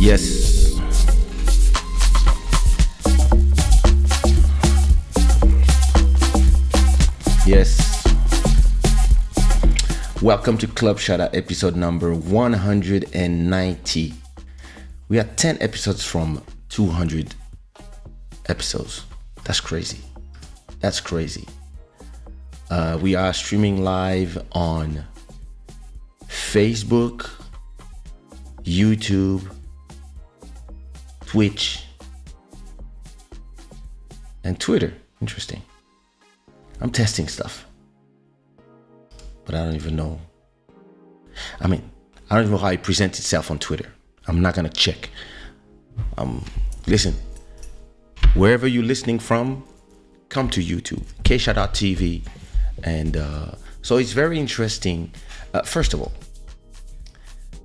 Yes. Yes. Welcome to Club Shada episode number 190. We are 10 episodes from 200 episodes. That's crazy. That's crazy. We are streaming live on Facebook, YouTube, Twitch, and Twitter. Interesting. I'm testing stuff, but I don't even know. I don't even know how it presents itself on Twitter. I'm not gonna check. Listen, wherever you're listening from, come to YouTube, Kaysha.tv, and so it's very interesting. First of all,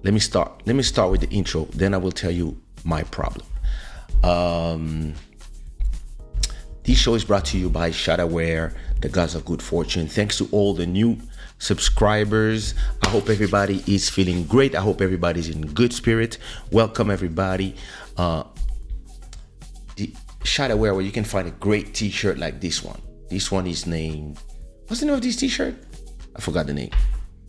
let me start with the intro. Then I will tell you my problem. This show is brought to you by Shada, the gods of good fortune. Thanks to all the new subscribers. I hope everybody is feeling great. I hope everybody's in good spirit. Welcome everybody. The Shada, where you can find a great t-shirt like this one. This one is named, what's the name of this t-shirt? I forgot the name.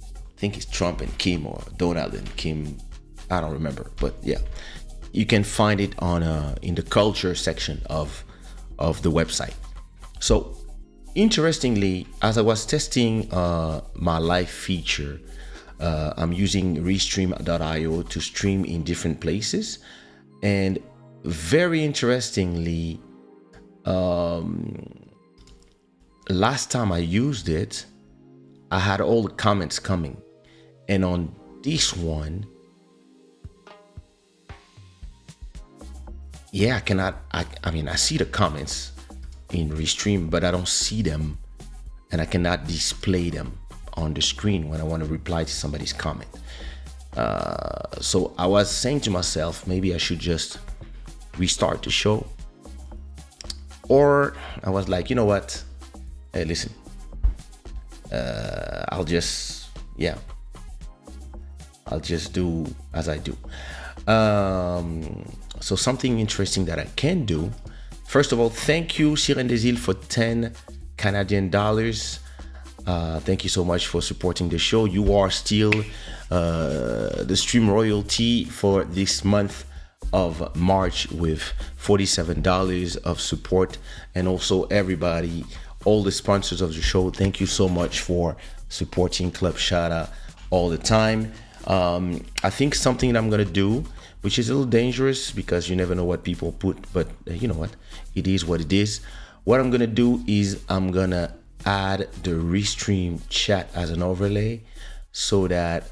I think it's Trump and Kim, or Donald and Kim. I don't remember, but yeah. You can find it on in the culture section of the website. So interestingly, as I was testing my live feature, I'm using Restream.io to stream in different places, and very interestingly, last time I used it, I had all the comments coming, and on this one, yeah, I cannot. I see the comments in Restream, but I don't see them, and I cannot display them on the screen when I want to reply to somebody's comment. So I was saying to myself, maybe I should just restart the show, or I was like, you know what? Hey, listen. I'll just do as I do. So something interesting that I can do. First of all, thank you, Siren des Îles, for 10 Canadian dollars. Thank you so much for supporting the show. You are still the stream royalty for this month of March with $47 of support. And also everybody, all the sponsors of the show, thank you so much for supporting Club Shada all the time. I think something that I'm gonna do, which is a little dangerous because you never know what people put, but you know what, it is what it is. What I'm gonna do is I'm gonna add the Restream chat as an overlay so that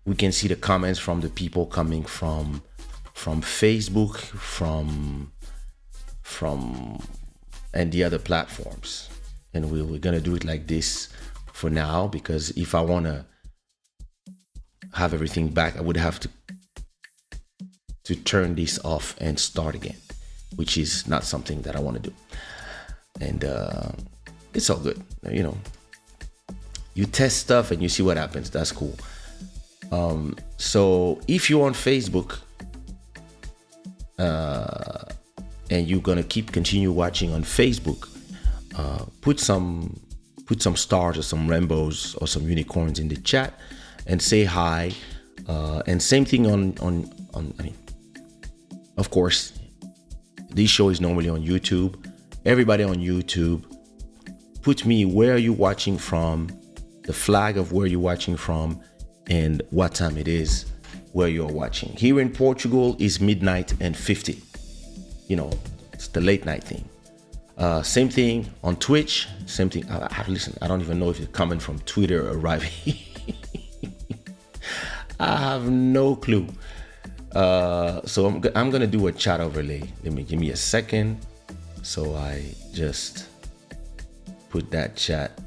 we can see the comments from the people coming from Facebook, from and the other platforms. And we're gonna do it like this for now, because if I wanna have everything back, I would have to turn this off and start again, which is not something that I want to do. And it's all good, you know. You test stuff and you see what happens. That's cool. So if you're on Facebook and you're gonna continue watching on Facebook, put some stars or some rainbows or some unicorns in the chat, and say hi. And same thing on I mean, of course, this show is normally on YouTube. Everybody on YouTube, put me where are you watching from, the flag of where you're watching from, and what time it is where you're watching. Here in Portugal is midnight and 50. You know, it's the late night thing. Same thing on Twitch. Same thing. Listen, I don't even know if it's coming from Twitter or arriving. I have no clue. So I'm gonna do a chat overlay. Give me a second. So I just put that chat.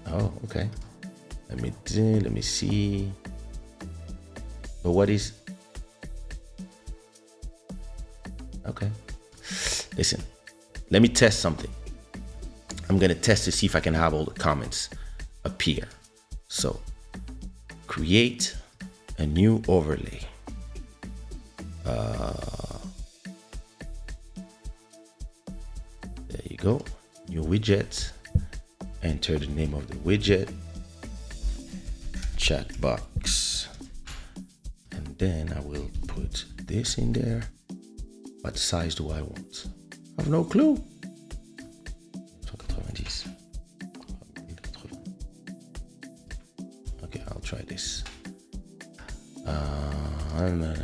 Oh, okay. Let me see. But what is? Okay. Listen, let me test something. I'm gonna test to see if I can have all the comments appear. So create a new overlay. There you go. New widget. Enter the name of the widget. Chat box. And then I will put this in there. What size do I want? I have no clue. 190. Okay, I'll try this. And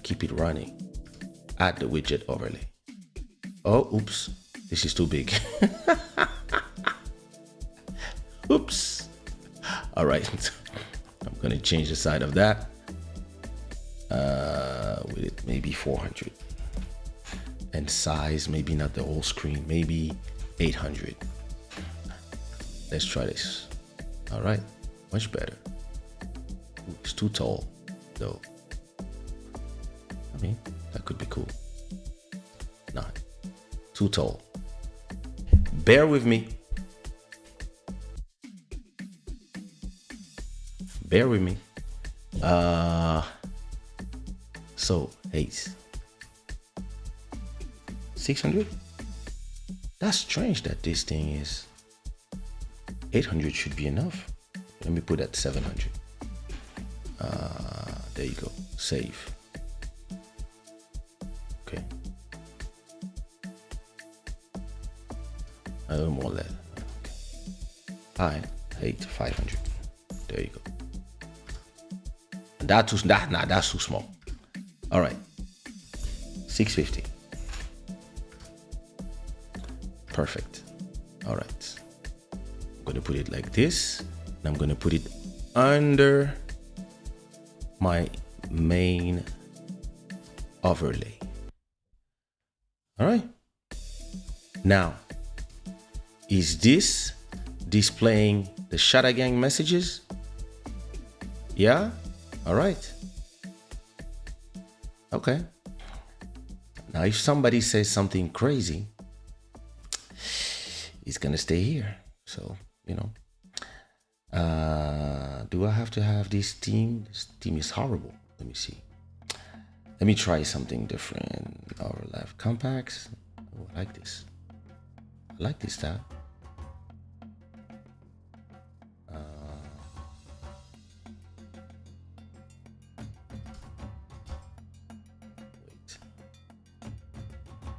keep it running. Add the widget overlay. Oh, oops. This is too big. Oops. All right. I'm going to change the side of that. With it maybe 400. And size, maybe not the whole screen, maybe 800. Let's try this. All right. Much better. Ooh, it's too tall, though. I mean, that could be cool. Not too tall. Bear with me. Bear with me. So, hey, 600? That's strange that this thing is 800 should be enough. Let me put that 700. There you go. Save. Okay. A little more lead. Okay. Hi, 500. There you go. And that's too small. All right. 650. Perfect. All right. I'm going to put it like this. And I'm going to put it under my main overlay. All right. Now, is this displaying the Shada Gang messages? Yeah? All right. Okay. Now, if somebody says something crazy, it's going to stay here. So, you know. Do I have to have this theme? This theme is horrible. Let me see. Let me try something different. Our live compacts. Oh, I like this. I like this tab. Wait.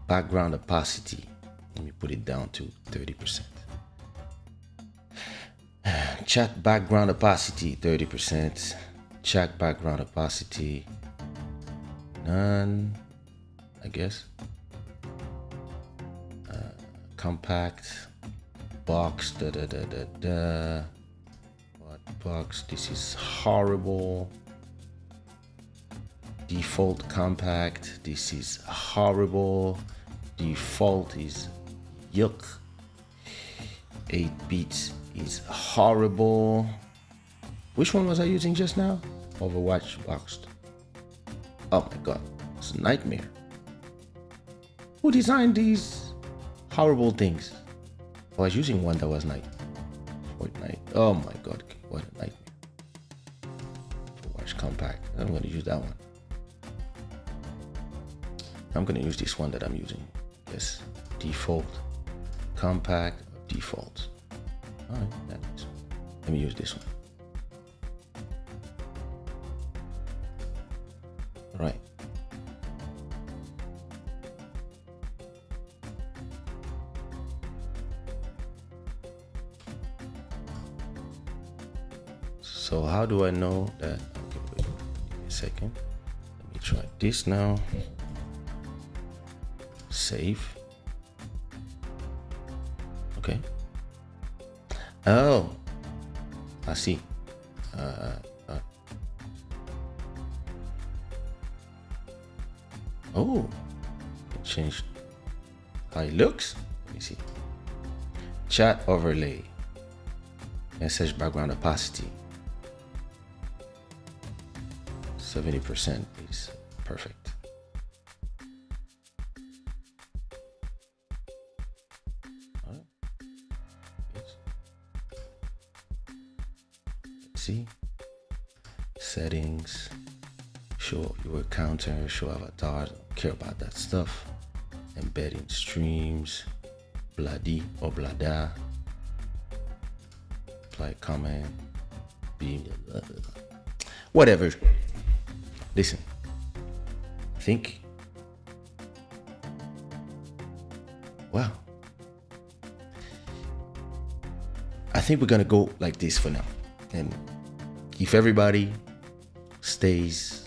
Background opacity. Let me put it down to 30%. Chat background opacity 30%. Chat background opacity none, I guess. Compact box. What box? This is horrible. Default compact. This is horrible. Default is yuck. 8 bits is horrible. Which one was I using just now? Overwatch boxed. Oh my god, it's a nightmare. Who designed these horrible things? I was using one that was Fortnite. Oh my god, what a nightmare. Overwatch compact. I'm gonna use that one. I'm gonna use this one that I'm using. Yes, default, compact, default. All right, that is. Let me use this one. All right. So how do I know that? Okay, wait a second. Let me try this now. Save. Okay. Oh, I see. Oh, it changed how it looks. Let me see. Chat overlay. Message background opacity. 70% is perfect. All right. Yes. Let's see. Settings. Show your counter. Show avatar. Don't care about that stuff. Embedding streams. Bloody or blada. Apply comment. Beam. Whatever. Listen, I think, wow, I think we're gonna go like this for now. And if everybody stays,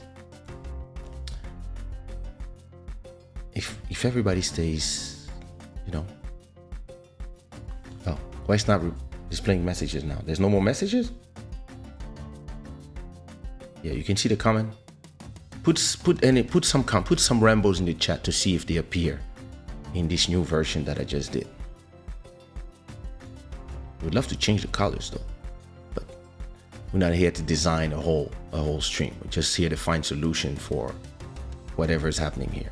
if everybody stays, you know, oh, why it's not displaying messages now? There's no more messages? Yeah, you can see the comment. Put some Rambos in the chat to see if they appear in this new version that I just did. We'd love to change the colors though, but we're not here to design a whole stream. We're just here to find solution for whatever is happening here.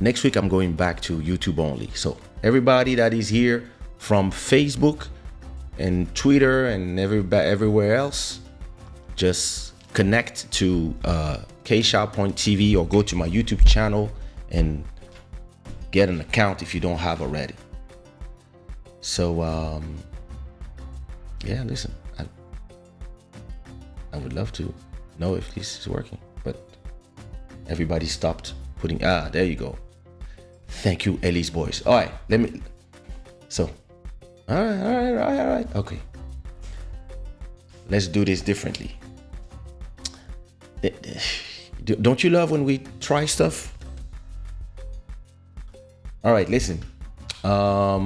Next week I'm going back to YouTube only. So everybody that is here from Facebook and Twitter and everywhere else, just connect to Kaysha.tv or go to my YouTube channel and get an account if you don't have already. So yeah, listen, I would love to know if this is working, but everybody stopped putting, there you go. Thank you, Ellie's boys. All right, all right, okay. Let's do this differently. Don't you love when we try stuff? All right, listen. La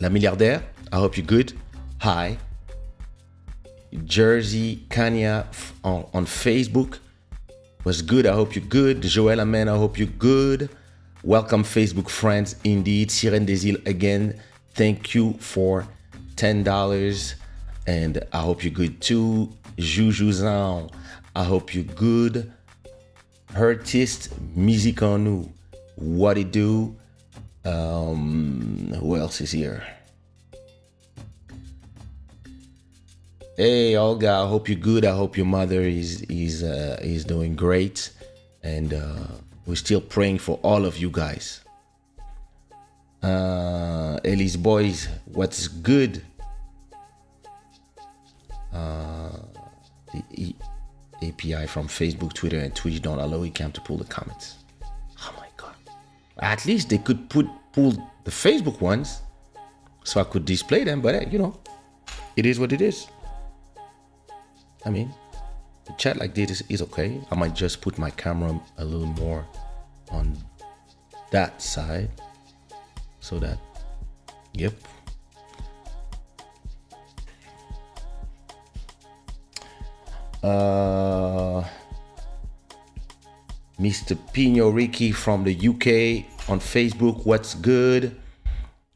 Milliardaire, I hope you're good. Hi. Jersey Kanya on Facebook was good. I hope you're good. Joel Amen, I hope you're good. Welcome, Facebook friends. Indeed, Sirène des Îles again. Thank you for $10. And I hope you're good too. Jujuzan, I hope you're good. Artist, musique en nous. What it do? Who else is here? Hey Olga, I hope you're good. I hope your mother is doing great, and we're still praying for all of you guys. Ellie's boys, what's good? The API from Facebook, Twitter, and Twitch don't allow Ecamm to pull the comments. Oh my god! At least they could pull the Facebook ones, so I could display them. But you know, it is what it is. I mean, the chat like this is okay. I might just put my camera a little more on that side, so that, yep. Mr. Pino Ricky from the UK on Facebook, what's good?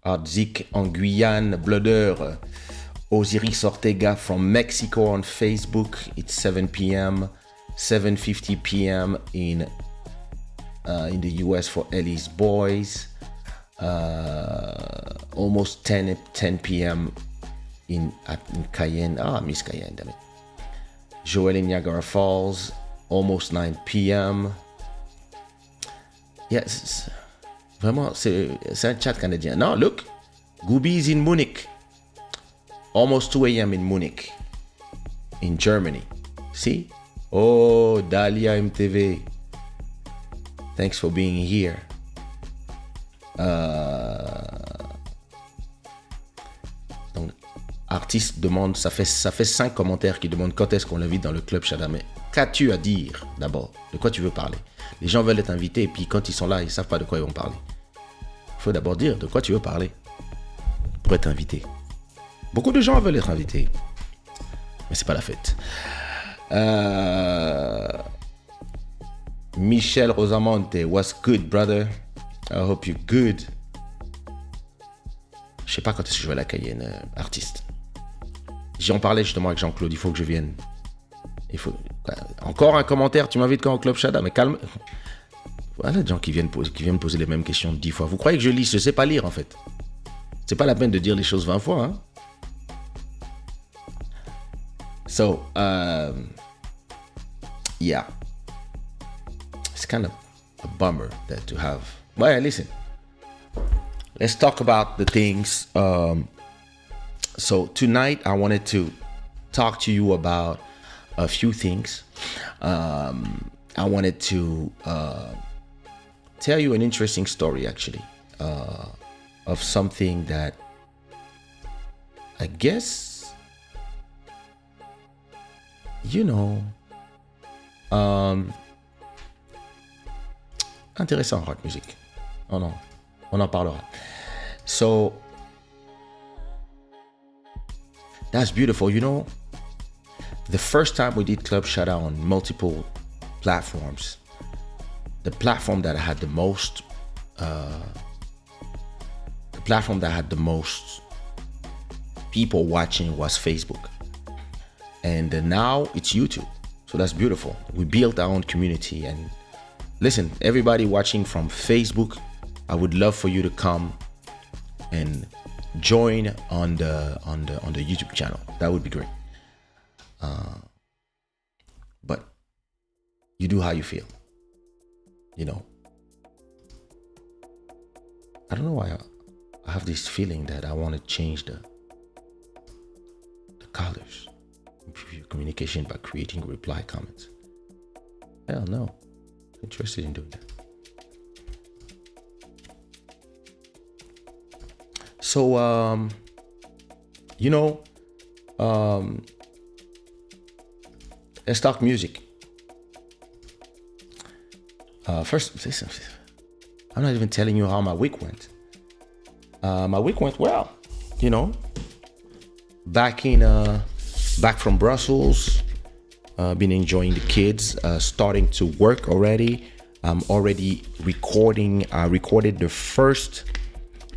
Ardzik en Guyane, Bloodeur. Osiris Ortega from Mexico on Facebook. It's 7 p.m., 7:50 p.m. in the US for Ellie's boys. Almost 10 p.m. in Cayenne. Miss Cayenne, damn it. Joel in Niagara Falls, almost 9 p.m. Yes, vraiment, c'est un chat canadien. No, look, Gooby is in Munich. almost 2 a.m. in Munich, in Germany. See? Oh, Dalia MTV. Thanks for being here. Donc, artiste demande, ça fait 5 commentaires qui demandent quand est-ce qu'on l'invite dans le club Shada. Mais qu'as-tu à dire d'abord? De quoi tu veux parler? Les gens veulent être invités et puis quand ils sont là, ils savent pas de quoi ils vont parler. Il faut d'abord dire de quoi tu veux parler pour être invité. Beaucoup de gens veulent être invités, mais c'est pas la fête. Michel Rosamonte, what's good, brother? I hope you're good. Je sais pas quand est-ce que je vais la Cayenne, artiste. J'en parlais justement avec Jean-Claude, il faut que je vienne. Il faut... Encore un commentaire, tu m'invites quand au Club Shada? Mais calme. Voilà des gens qui viennent me poser les mêmes questions 10 fois. Vous croyez que je lis? Je sais pas lire en fait. C'est pas la peine de dire les choses 20 fois. Hein? So, yeah. It's kind of a bummer that to have. But listen, let's talk about the things. So tonight I wanted to talk to you about a few things. I wanted to tell you an interesting story actually of something that I guess, you know, intéressant rock music. Oh non, on en parlera. So that's beautiful. You know, the first time we did Club Shada on multiple platforms, the platform that had the most people watching was Facebook, and now it's YouTube. So that's beautiful. We built our own community. And listen, everybody watching from Facebook, I would love for you to come and join on the YouTube channel. That would be great. But you do how you feel. You know, I don't know why I have this feeling that I want to change the colors, improve communication by creating reply comments. Hell no, I'm interested in doing that. So, you know, let's talk music. First, listen, I'm not even telling you how my week went. My week went well, you know. Back from Brussels, been enjoying the kids, starting to work already. I'm already recording. I recorded the first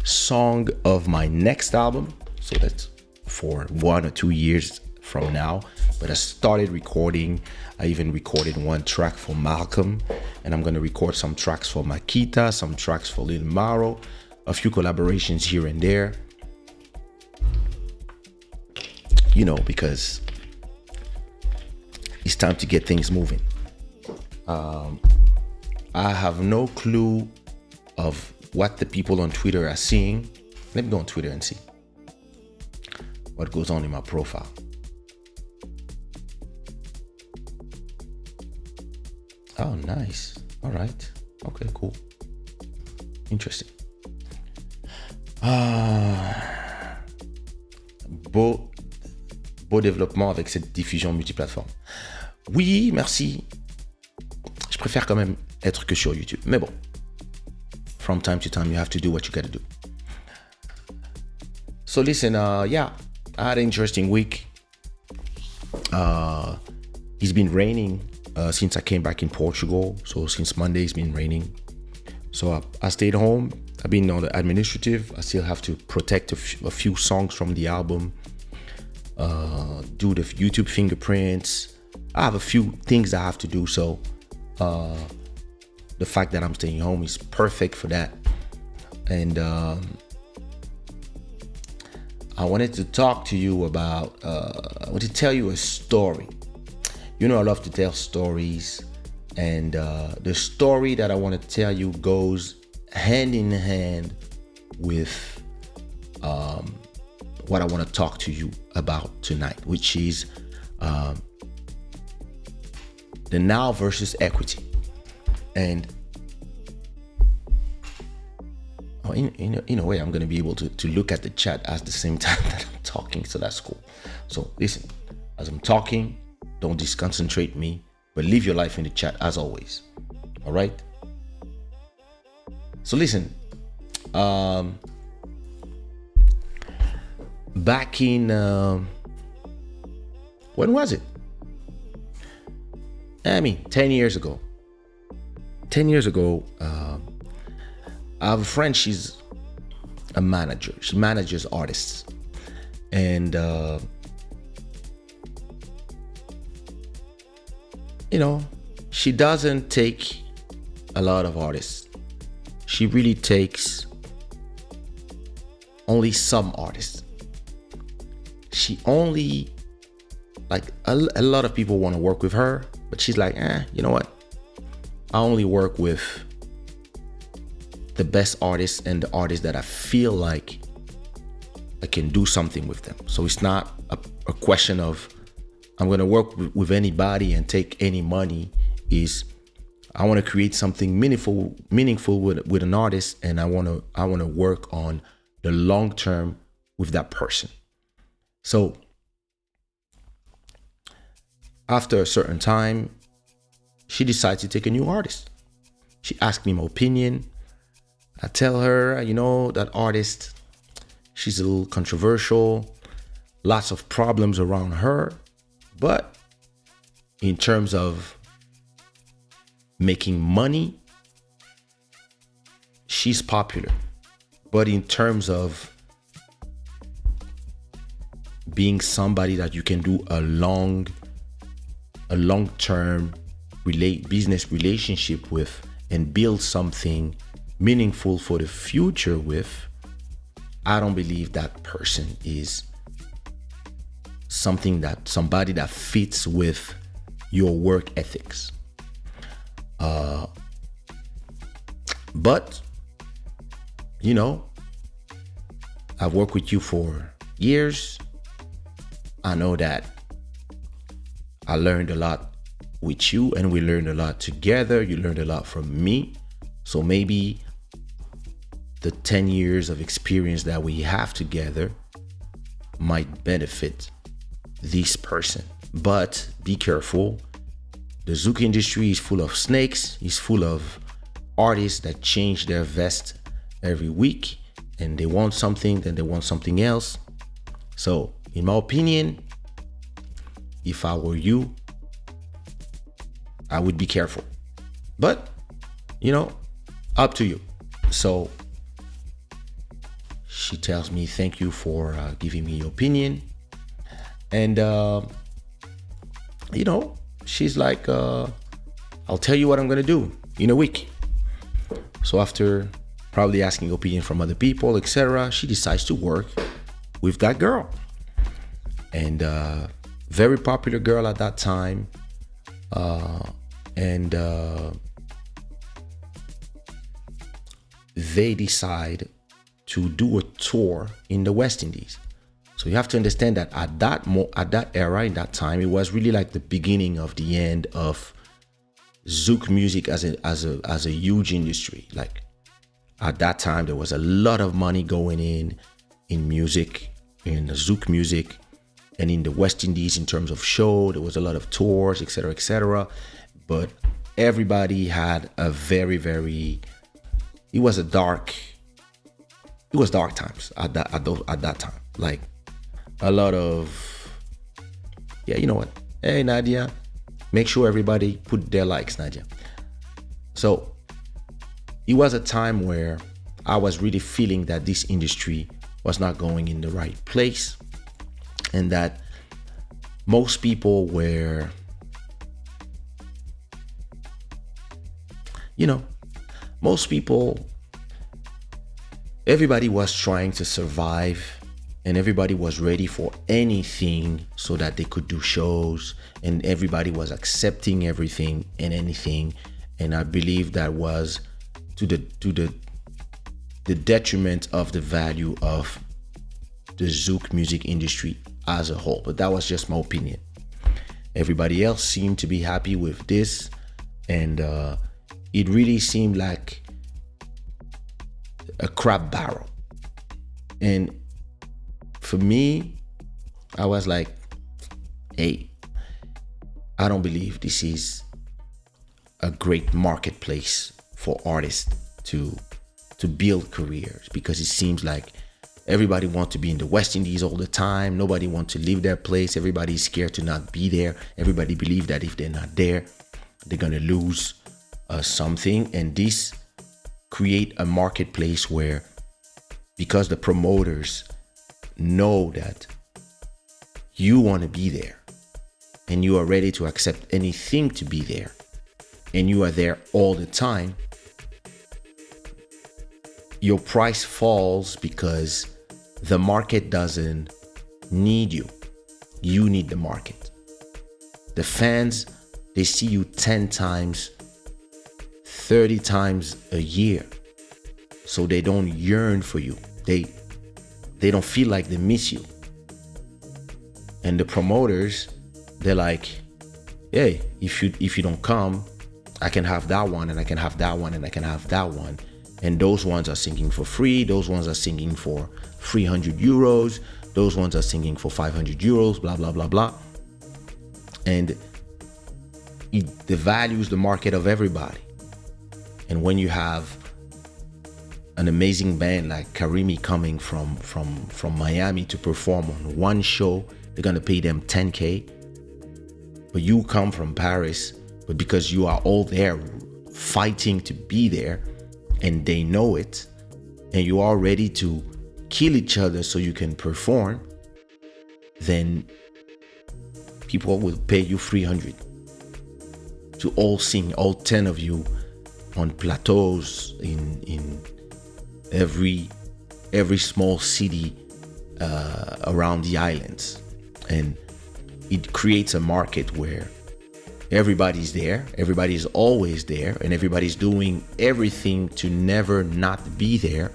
song of my next album, so that's for 1 or 2 years from now. But I started recording. I even recorded one track for Malcolm, and I'm gonna record some tracks for Makita, some tracks for Lil Maro, a few collaborations here and there. You know, because it's time to get things moving. I have no clue of what the people on Twitter are seeing. Let me go on Twitter and see what goes on in my profile. Oh, nice. All right. Okay, cool. Interesting. Beau développement avec cette diffusion multiplateforme. Oui, merci. Je préfère quand même être que sur YouTube. Mais bon, from time to time, you have to do what you gotta do. So listen, yeah, I had an interesting week. It's been raining since I came back in Portugal. So since Monday, it's been raining. So I stayed home. I've been on the administrative. I still have to protect a few songs from the album. Do the YouTube fingerprints. I have a few things I have to do. So the fact that I'm staying home is perfect for that. And I wanted to talk to you about, I want to tell you a story. You know, I love to tell stories. And the story that I want to tell you goes hand in hand with what I want to talk to you about tonight, which is the now versus equity. And in a way, I'm going to be able to look at the chat at the same time that I'm talking, so that's cool. So listen, as I'm talking, don't disconcentrate me, but live your life in the chat as always. All right? So listen, back in, when was it? 10 years ago. 10 years ago, I have a friend, she's a manager. She manages artists. And, she doesn't take a lot of artists. She really takes only some artists. She only, like, a lot of people want to work with her, but she's like, you know what? I only work with the best artists and the artists that I feel like I can do something with them. So it's not a question of I'm going to work with anybody and take any money. Is I want to create something meaningful with an artist, and I want to work on the long term with that person. So after a certain time, she decides to take a new artist. She asked me my opinion. I tell her, that artist, she's a little controversial, lots of problems around her, but in terms of making money, she's popular. But in terms of being somebody that you can do a long-term business relationship with and build something meaningful for the future with, I don't believe that person is somebody that fits with your work ethics. But I've worked with you for years. I know that I learned a lot with you, and we learned a lot together. You learned a lot from me. So maybe the 10 years of experience that we have together might benefit this person. But be careful. The Zouk industry is full of snakes. It's full of artists that change their vest every week, and they want something, then they want something else. So in my opinion, if I were you, I would be careful. But, up to you. So she tells me, thank you for giving me your opinion. And, she's like, I'll tell you what I'm going to do in a week. So after probably asking opinion from other people, etc., she decides to work with that girl. And very popular girl at that time. And they decide to do a tour in the West Indies. So you have to understand that at that era, in that time, it was really like the beginning of the end of Zouk music as a huge industry. Like at that time, there was a lot of money going in music, in the Zouk music, and in the West Indies in terms of show. There was a lot of tours, etc., etc. But everybody had a very, very, it was dark times at that time. Like a lot of, you know what? Hey, Nadia, make sure everybody put their likes, Nadia. So it was a time where I was really feeling that this industry was not going in the right place, and that most people were, everybody was trying to survive, and everybody was ready for anything so that they could do shows, and everybody was accepting everything and anything. And I believe that was to the detriment of the value of the Zouk music industry as a whole. But that was just my opinion. Everybody else seemed to be happy with this, and it really seemed like a crap barrel. And for me, I was like, hey, I don't believe this is a great marketplace for artists to build careers, because it seems like everybody wants to be in the West Indies all the time. Nobody wants to leave their place. Everybody's scared to not be there. Everybody believes that if they're not there, they're gonna lose something. And this create a marketplace where, because the promoters know that you want to be there and you are ready to accept anything to be there, and you are there all the time, your price falls because the market doesn't need you. You need the market. The fans, they see you 10 times, 30 times a year. So they don't yearn for you. They don't feel like they miss you. And the promoters, they're like, hey, if you don't come, I can have that one, and I can have that one, and I can have that one. And those ones are singing for free. Those ones are singing for 300 euros. Those ones are singing for 500 euros, blah, blah, blah, blah. And it devalues the market of everybody. And when you have an amazing band like Karimi coming from Miami to perform on one show, they're gonna pay them 10K. But you come from Paris, but because you are all there fighting to be there, and they know it, and you are ready to kill each other so you can perform, then people will pay you 300 to all sing, all 10 of you, on plateaus in every small city around the islands. And it creates a market where everybody's there, everybody's always there, and everybody's doing everything to never not be there.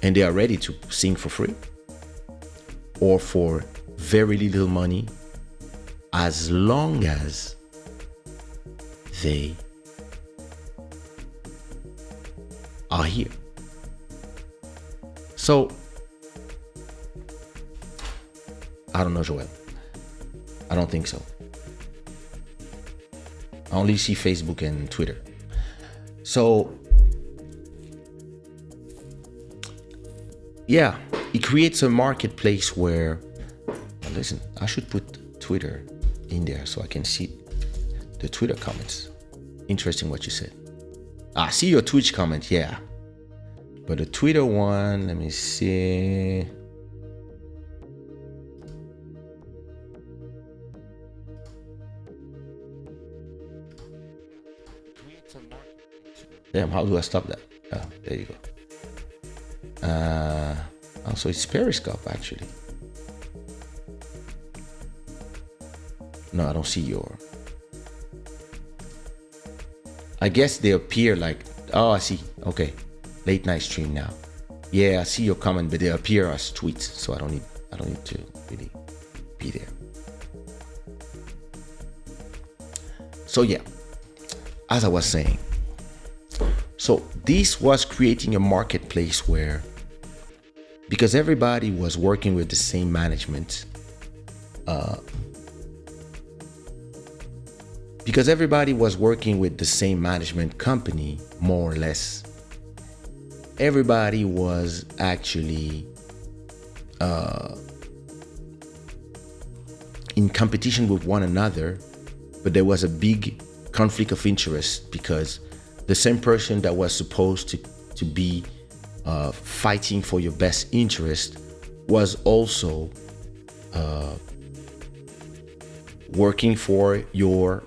And they are ready to sing for free or for very little money, as long as they are here. So, I don't know, Joel. I don't think so. I only see Facebook and Twitter. So, yeah, it creates a marketplace where, listen, I should put Twitter in there so I can see the Twitter comments. Interesting what you said. I see your Twitch comment, yeah. But the Twitter one, let me see. Damn, how do I stop that? Oh, there you go. Also, it's Periscope, actually. No, I don't see your. I guess they appear like, oh, I see. Okay, late night stream now. Yeah, I see your comment, but they appear as tweets, so I don't need to really be there. So yeah, as I was saying, so this was creating a marketplace where, because everybody was working with the same management, because everybody was working with the same management company, more or less, everybody was actually in competition with one another, but there was a big conflict of interest, because the same person that was supposed to be fighting for your best interest was also working for your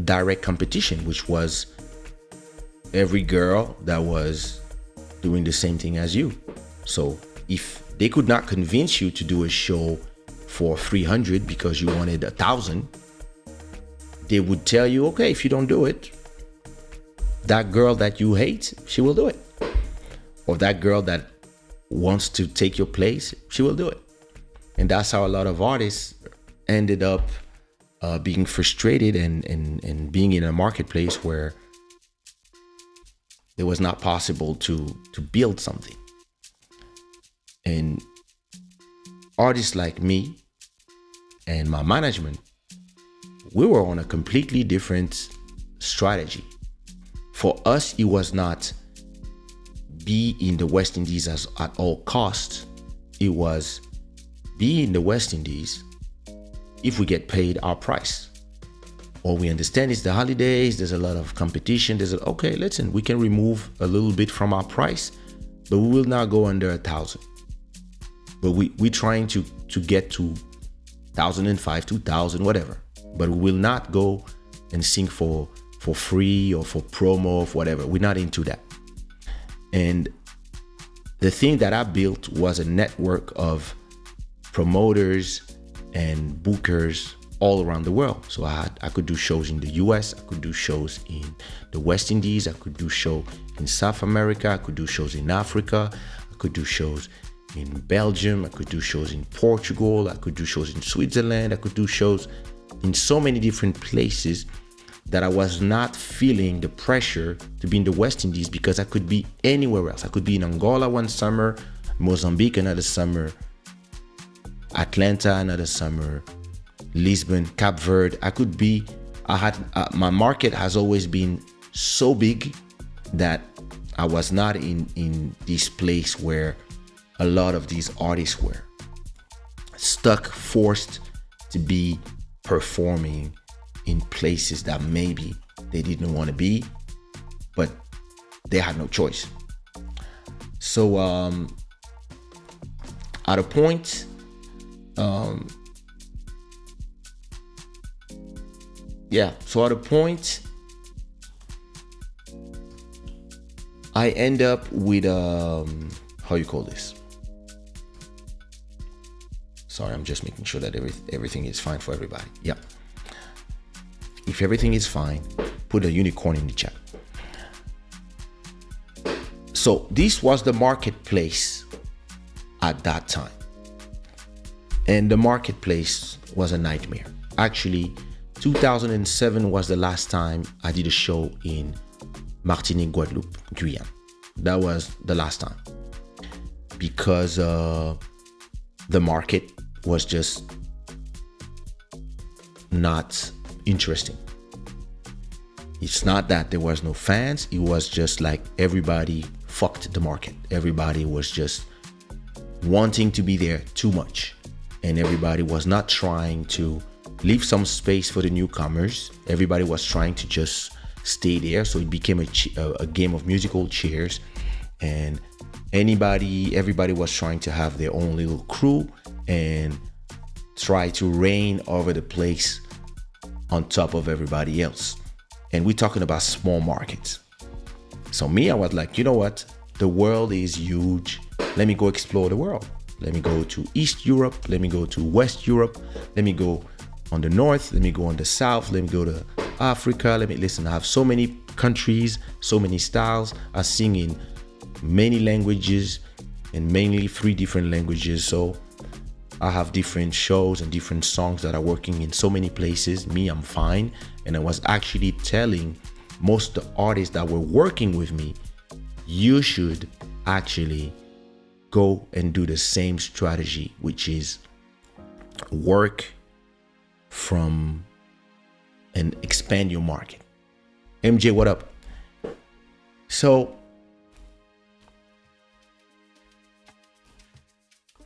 direct competition, which was every girl that was doing the same thing as you. So if they could not convince you to do a show for 300 because you wanted 1,000, they would tell you, okay, if you don't do it, that girl that you hate, she will do it. Or that girl that wants to take your place, she will do it. And that's how a lot of artists ended up being frustrated and being in a marketplace where it was not possible to build something. And artists like me and my management, we were on a completely different strategy. For us, it was not be in the West Indies at all costs. It was be in the West Indies if we get paid our price. All we understand is the holidays, there's a lot of competition. Okay, listen, we can remove a little bit from our price, but we will not go under 1,000. But we're trying to get to 1,005, 2,000, whatever. But we will not go and sing for free or for promo or whatever. We're not into that. And the thing that I built was a network of promoters and bookers all around the world. So I could do shows in the US, I could do shows in the West Indies, I could do shows in South America, I could do shows in Africa, I could do shows in Belgium, I could do shows in Portugal, I could do shows in Switzerland, I could do shows in so many different places that I was not feeling the pressure to be in the West Indies because I could be anywhere else. I could be in Angola one summer, Mozambique another summer, Atlanta another summer, Lisbon, Cape Verde. My market has always been so big that I was not in this place where a lot of these artists were stuck, forced to be performing in places that maybe they didn't want to be, but they had no choice. So at a point, I end up with how you call this? Sorry, I'm just making sure that everything is fine for everybody. Yeah. If everything is fine, put a unicorn in the chat. So this was the marketplace at that time. And the marketplace was a nightmare. Actually, 2007 was the last time I did a show in Martinique, Guadeloupe, Guyane. That was the last time. Because the market was just not interesting. It's not that there was no fans, it was just like everybody fucked the market. Everybody was just wanting to be there too much, and everybody was not trying to leave some space for the newcomers. Everybody was trying to just stay there, so it became a game of musical chairs, and everybody was trying to have their own little crew and try to reign over the place on top of everybody else. And we're talking about small markets. So me, I was like, you know what? The world is huge. Let me go explore the world. Let me go to East Europe. Let me go to West Europe. Let me go on the north. Let me go on the south. Let me go to Africa. I have so many countries, so many styles. I sing in many languages and mainly 3 different languages. So I have different shows and different songs that are working in so many places. Me, I'm fine. And I was actually telling most of the artists that were working with me, you should actually go and do the same strategy, which is work from and expand your market. MJ, what up? So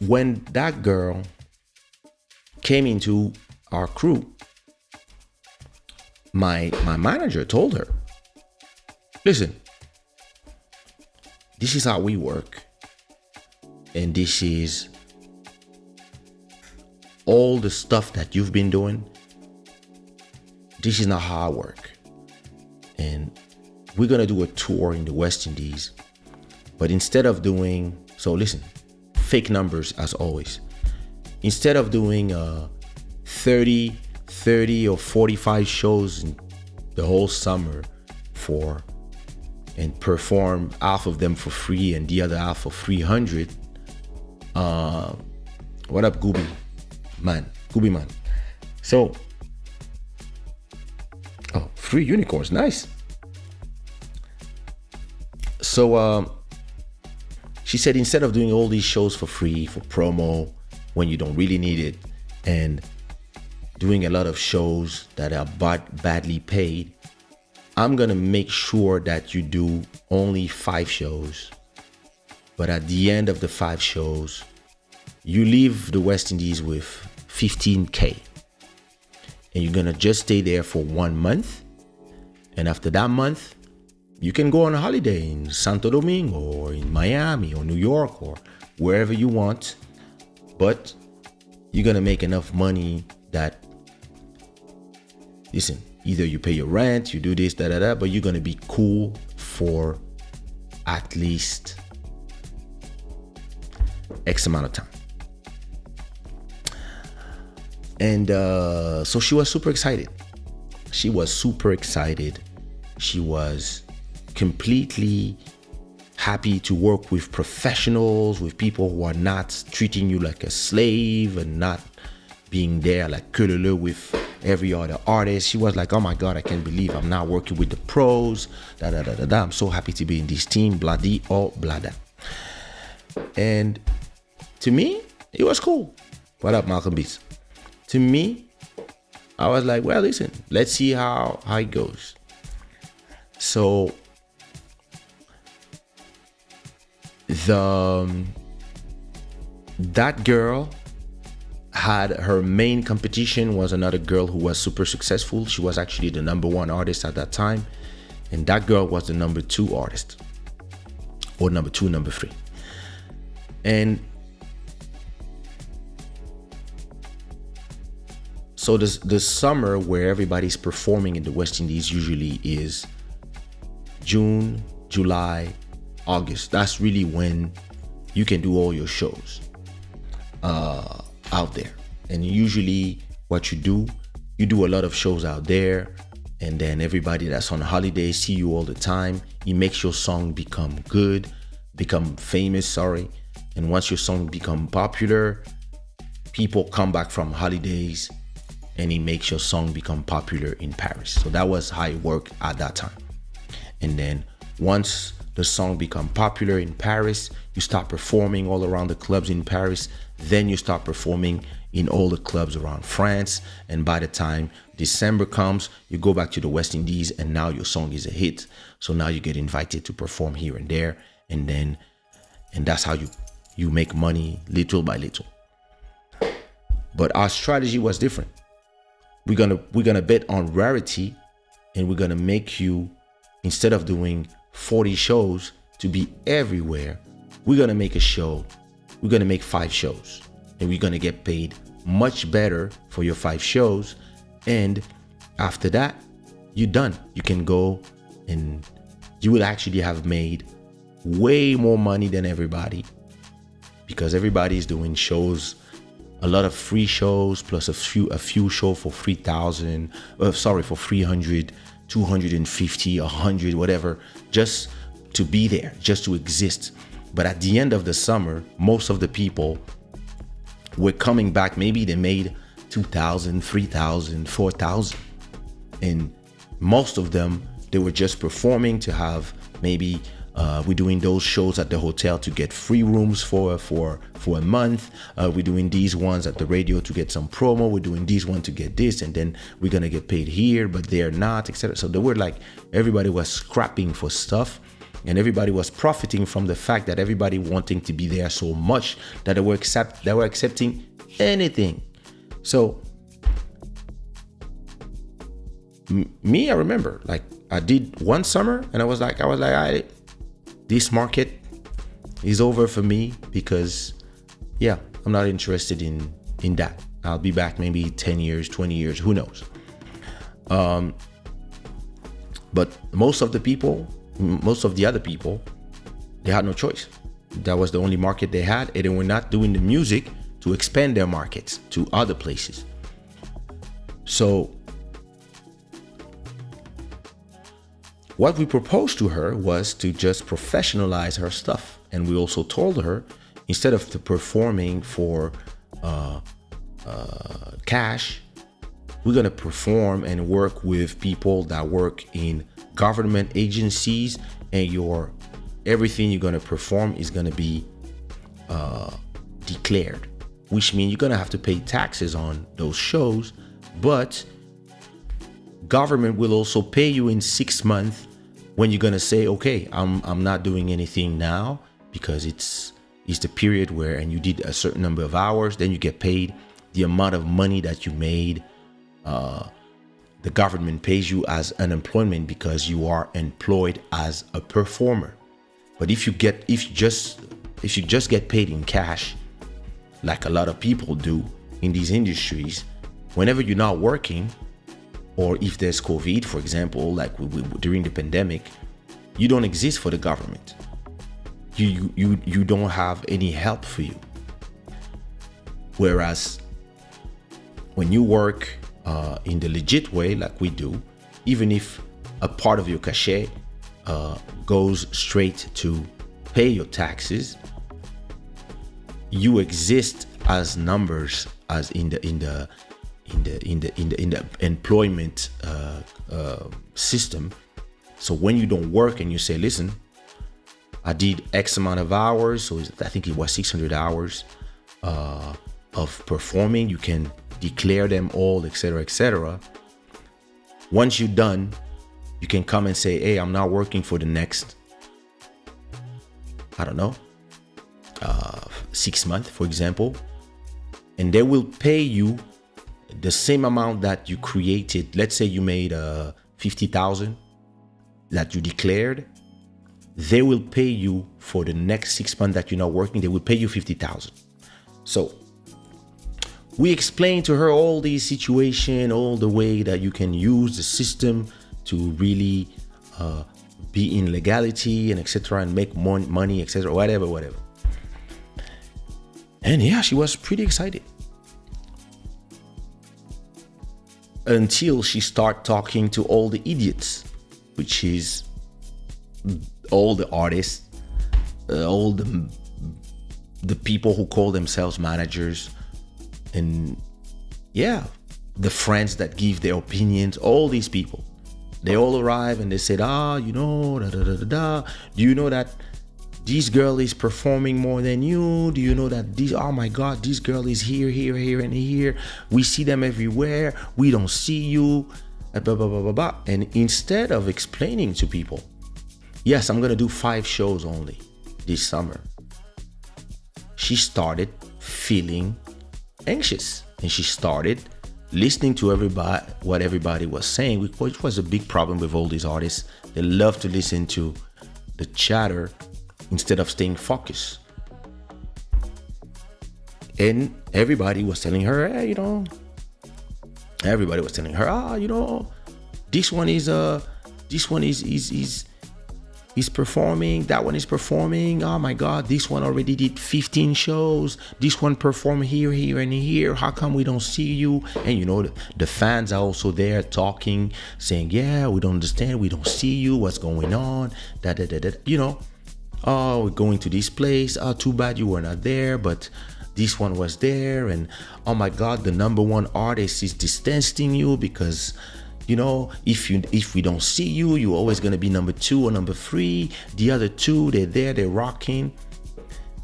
when that girl came into our crew, my manager told her, listen, this is how we work, and this is all the stuff that you've been doing. This is not how I work, and we're gonna do a tour in the West Indies, but instead of doing, so listen, fake numbers as always. Instead of doing 30 or 45 shows in the whole summer and perform half of them for free and the other half for 300, What up, Gooby Man? So, oh, 3 unicorns, nice. So, she said instead of doing all these shows for free, for promo, when you don't really need it, and doing a lot of shows that are badly paid, I'm gonna make sure that you do only 5 shows. But at the end of the 5 shows, you leave the West Indies with 15K. And you're gonna just stay there for 1 month. And after that month, you can go on a holiday in Santo Domingo or in Miami or New York or wherever you want. But you're gonna make enough money that, listen, either you pay your rent, you do this, but you're gonna be cool for at least X amount of time. And so she was super excited. She was completely happy to work with professionals, with people who are not treating you like a slave and not being there like Kululu with every other artist. She was like, oh my God, I can't believe I'm now working with the pros. I'm so happy to be in this team, bladi or blada. And to me, it was cool. What up, Malcolm Beats? To me, I was like, well, listen, let's see how it goes. So that girl had her main competition was another girl who was super successful. She was actually the number 1 artist at that time. And that girl was the number 2 artist. Or number 2, number 3. And so the summer where everybody's performing in the West Indies usually is June, July, August. That's really when you can do all your shows out there. And usually what you do a lot of shows out there, and then everybody that's on holiday see you all the time. It makes your song become famous, and once your song become popular, people come back from holidays and it makes your song become popular in Paris. So that was how it worked at that time. And then once the song become popular in Paris, you start performing all around the clubs in Paris. Then you start performing in all the clubs around France. And by the time December comes, you go back to the West Indies and now your song is a hit. So now you get invited to perform here and there. And that's how you make money little by little. But our strategy was different. We're gonna bet on rarity, and we're gonna make you, instead of doing 40 shows to be everywhere, we're gonna make a show. We're gonna make 5 shows, and we're gonna get paid much better for your 5 shows. And after that, you're done. You can go and you will actually have made way more money than everybody, because everybody is doing shows, a lot of free shows plus a few shows for 3,000, for 300, 250, 100, whatever, just to be there, just to exist. But at the end of the summer, most of the people were coming back. Maybe they made 2,000, 3,000, 4,000. And most of them, they were just performing to have maybe we're doing those shows at the hotel to get free rooms for a month. We're doing these ones at the radio to get some promo. We're doing these ones to get this, and then we're gonna get paid here, but they're not, etc. So they were like, everybody was scrapping for stuff, and everybody was profiting from the fact that everybody wanting to be there so much that they were accepting anything. So me, I remember, like, I did one summer and I was like, this market is over for me, because I'm not interested in that. I'll be back maybe 10 years, 20 years, who knows. But most of the other people, they had no choice. That was the only market they had, and they were not doing the music to expand their markets to other places. So what we proposed to her was to just professionalize her stuff. And we also told her, instead of performing for cash, we're going to perform and work with people that work in government agencies, and everything you're going to perform is going to be declared, which means you're going to have to pay taxes on those shows, but government will also pay you in 6 months when you're going to say, okay, I'm not doing anything now, because it's the period where, and you did a certain number of hours, then you get paid the amount of money that you made. The government pays you as unemployment because you are employed as a performer. But if you just get paid in cash, like a lot of people do in these industries, whenever you're not working, or if there's COVID, for example, like during the pandemic, you don't exist for the government. You don't have any help for you. Whereas when you work in the legit way, like we do, even if a part of your cachet goes straight to pay your taxes, you exist as numbers, as in the employment system. So when you don't work and you say, listen, I did X amount of hours, so I think it was 600 hours of performing, you can declare them all, etc., etc. Once you're done, you can come and say, hey, I'm not working for the next, I don't know, 6 months, for example, and they will pay you the same amount that you created. Let's say you made 50,000 that you declared. They will pay you for the next 6 months that you're not working. They will pay you 50,000. So we explained to her all these situations, all the way that you can use the system to really be in legality and etc. and make more money, etc. Whatever. And yeah, she was pretty excited. Until she started talking to all the idiots, which is all the artists, all the people who call themselves managers, and yeah, the friends that give their opinions. All these people, they all arrive and they said, you know, do you know that this girl is performing more than you? Do you know that oh my God, this girl is here, and here. We see them everywhere. We don't see you. Blah, blah, blah, blah, blah. And instead of explaining to people, yes, I'm going to do 5 shows only this summer, she started feeling anxious, and she started listening to what everybody was saying, which was a big problem with all these artists. They love to listen to the chatter instead of staying focused. And everybody was telling her, hey, you know, this one is performing, that one is performing. Oh my God, this one already did 15 shows. This one performed here, and here. How come we don't see you? And you know, the fans are also there talking, saying, yeah, we don't understand. We don't see you. What's going on? You know, oh, we're going to this place. Oh, too bad you were not there, but this one was there. And oh my God, the number one artist is distancing you because, you know, if we don't see you, you're always going to be number 2 or number 3. The other 2, they're there, they're rocking.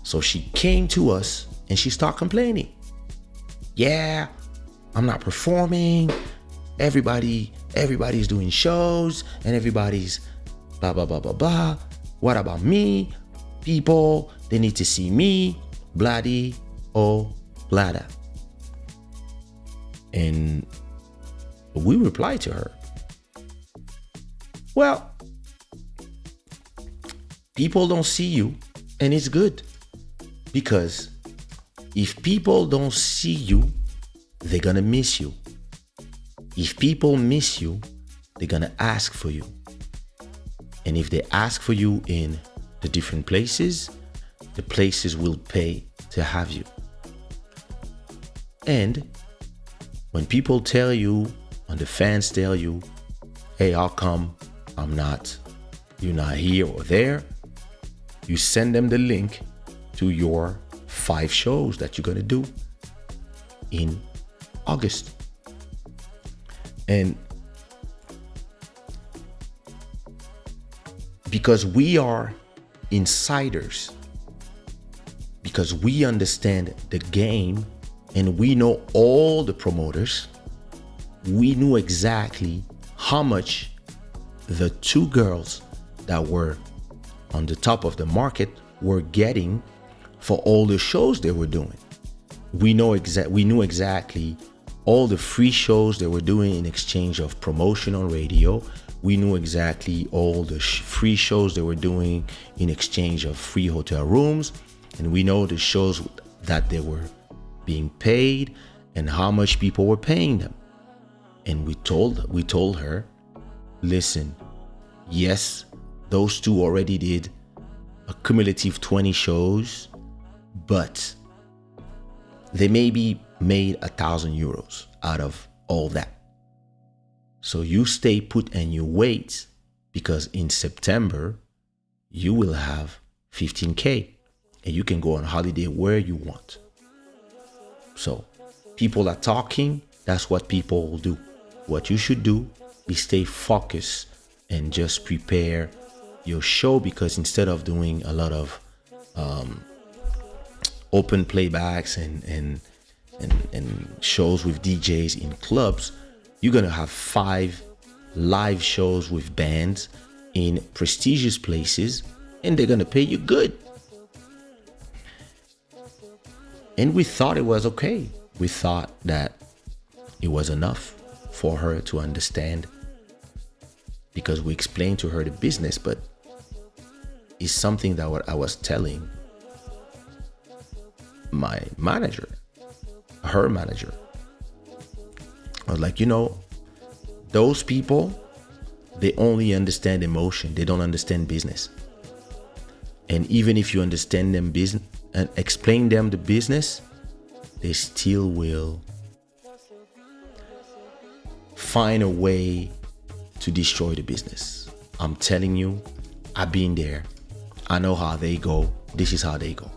So she came to us and she started complaining. Yeah, I'm not performing. Everybody's doing shows and everybody's blah, blah, blah, blah, blah. What about me? People, they need to see me. Bloody, oh, blada. And we replied to her, well, people don't see you, and it's good, because if people don't see you, they're gonna miss you. If people miss you, they're gonna ask for you. And if they ask for you in the different places, the places will pay to have you. And when people tell you, when the fans tell you, hey, how come you're not here or there, you send them the link to your 5 shows that you're gonna do in August. And because we are insiders, because we understand the game and we know all the promoters, we knew exactly how much the 2 girls that were on the top of the market were getting for all the shows they were doing. We knew exactly all the free shows they were doing in exchange of promotion on radio. We knew exactly all the free shows they were doing in exchange of free hotel rooms. And we know the shows that they were being paid and how much people were paying them. And we told her, listen, yes, those 2 already did a cumulative 20 shows, but they maybe made 1,000 euros out of all that. So you stay put and you wait, because in September you will have 15K and you can go on holiday where you want. So people are talking, that's what people will do. What you should do is stay focused and just prepare your show, because instead of doing a lot of open playbacks and shows with DJs in clubs, you're gonna have 5 live shows with bands in prestigious places, and they're gonna pay you good. And we thought it was okay. We thought that it was enough for her to understand, because we explained to her the business. But it's something that what I was telling my manager, her manager. I was like, those people, they only understand emotion. They don't understand business. And even if you understand them business and explain them the business, they still will find a way to destroy the business. I'm telling you, I've been there. I know how they go. This is how they go.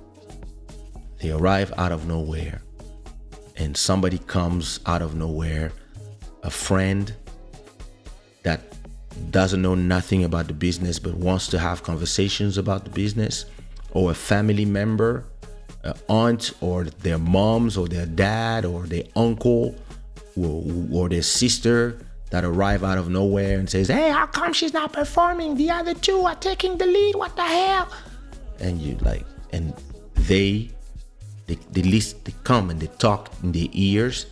They arrive out of nowhere, and somebody comes out of nowhere, a friend that doesn't know nothing about the business but wants to have conversations about the business, or a family member, an aunt, or their moms, or their dad, or their uncle, or their sister that arrive out of nowhere and says, hey, how come she's not performing? The other 2 are taking the lead. What the hell? And you like, and they come and they talk in their ears,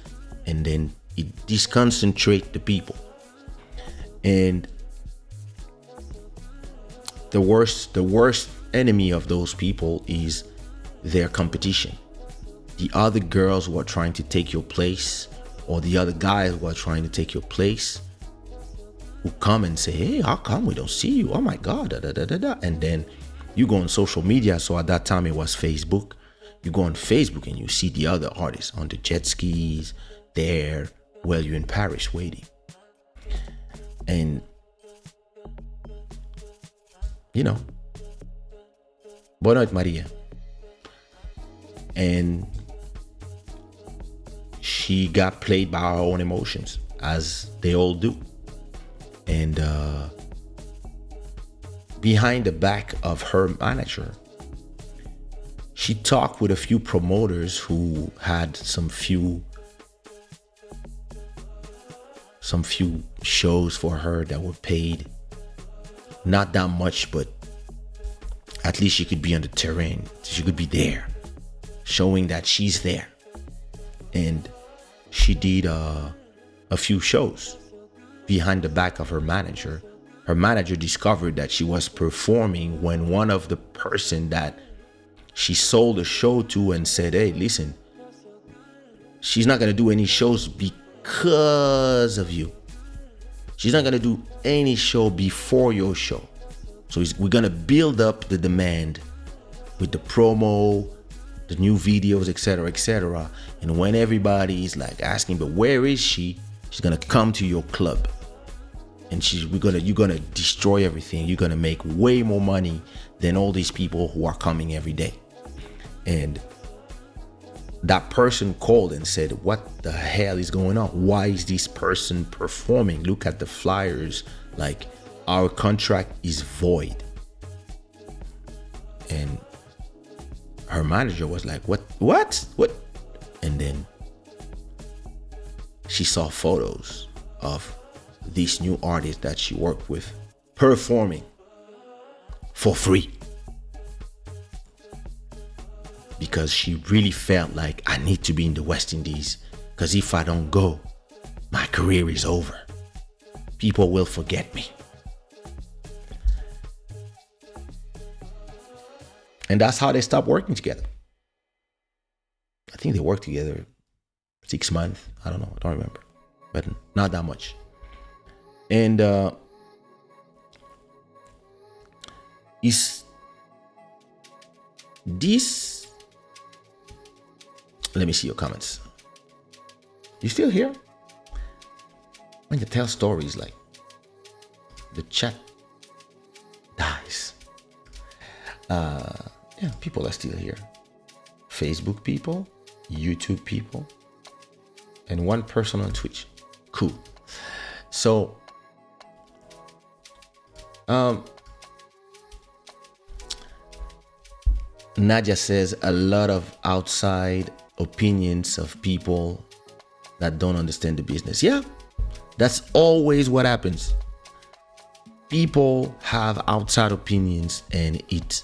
and then it disconcentrate the people. And the worst enemy of those people is their competition. The other girls who are trying to take your place, or the other guys who are trying to take your place, who come and say, hey, how come we don't see you? Oh my God, da, da, da, da, da. And then you go on social media. So at that time it was Facebook. You go on Facebook and you see the other artists on the jet skis there while you're in Paris waiting. And, Boa noite, Maria. And she got played by her own emotions, as they all do. And behind the back of her manager, she talked with a few promoters who had some few shows for her that were paid. Not that much, but at least she could be on the terrain. She could be there, showing that she's there. And she did a few shows behind the back of her manager. Her manager discovered that she was performing when one of the person that she sold a show to and said, hey, listen, she's not going to do any shows because of you. She's not going to do any show before your show. So we're going to build up the demand with the promo, the new videos, etc., etc. And when everybody is like asking, but where is she? She's going to come to your club. And you're going to destroy everything. You're going to make way more money than all these people who are coming every day. And that person called and said, what the hell is going on? Why is this person performing? Look at the flyers. Like, our contract is void. And her manager was like, what? And then she saw photos of this new artist that she worked with performing for free. Because she really felt like, I need to be in the West Indies, because if I don't go, my career is over. People will forget me. And that's how they stopped working together. I think they worked together 6 months. I don't know. I don't remember. But not that much. And is this... Let me see your comments. You still here? When you tell stories, like, the chat dies. Yeah, people are still here. Facebook people, YouTube people, and one person on Twitch. Cool. So, Nadia says a lot of outside opinions of people that don't understand the business. Yeah, that's always what happens. People have outside opinions, and it,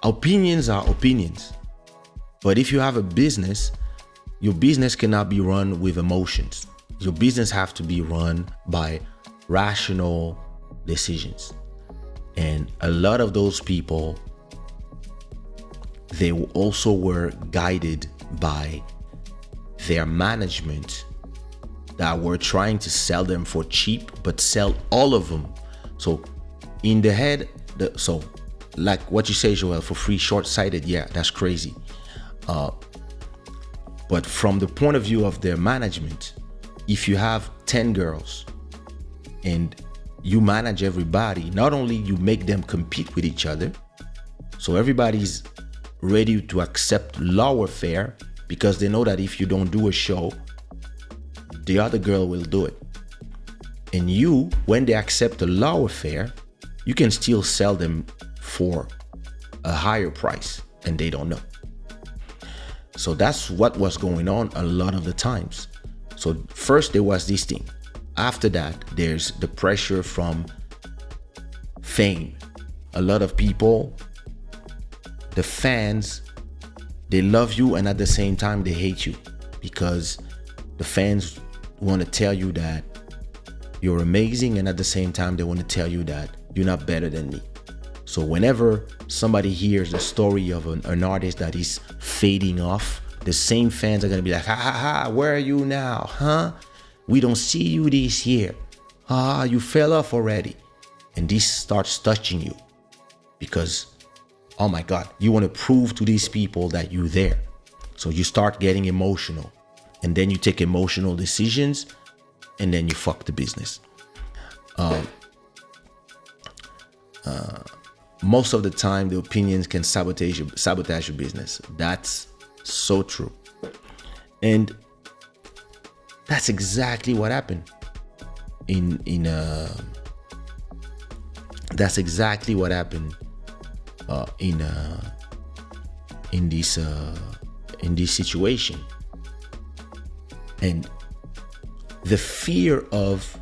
opinions are opinions. But if you have a business, your business cannot be run with emotions. Your business have to be run by rational decisions. And a lot of those people, they also were guided by their management that were trying to sell them for cheap, but sell all of them. So in the head, so like what you say, Joel, for free, short-sighted, yeah, that's crazy. But from the point of view of their management, if you have 10 girls and you manage everybody, not only you make them compete with each other, so everybody's ready to accept lower fare because they know that if you don't do a show, the other girl will do it. And you, when they accept a lower fare, you can still sell them for a higher price and they don't know. So that's what was going on a lot of the times. So first there was this thing. After that, there's the pressure from fame. A lot of people, the fans, they love you and at the same time they hate you because the fans want to tell you that you're amazing and at the same time they want to tell you that you're not better than me. So whenever somebody hears the story of an artist that is fading off, the same fans are going to be like, ha ha ha, where are you now, huh? We don't see you this year. Ah, you fell off already. And this starts touching you because, oh my God, you want to prove to these people that you're there. So you start getting emotional and then you take emotional decisions and then you fuck the business. Most of the time, the opinions can sabotage your business. That's so true. And that's exactly what happened that's exactly what happened in this situation. And the fear of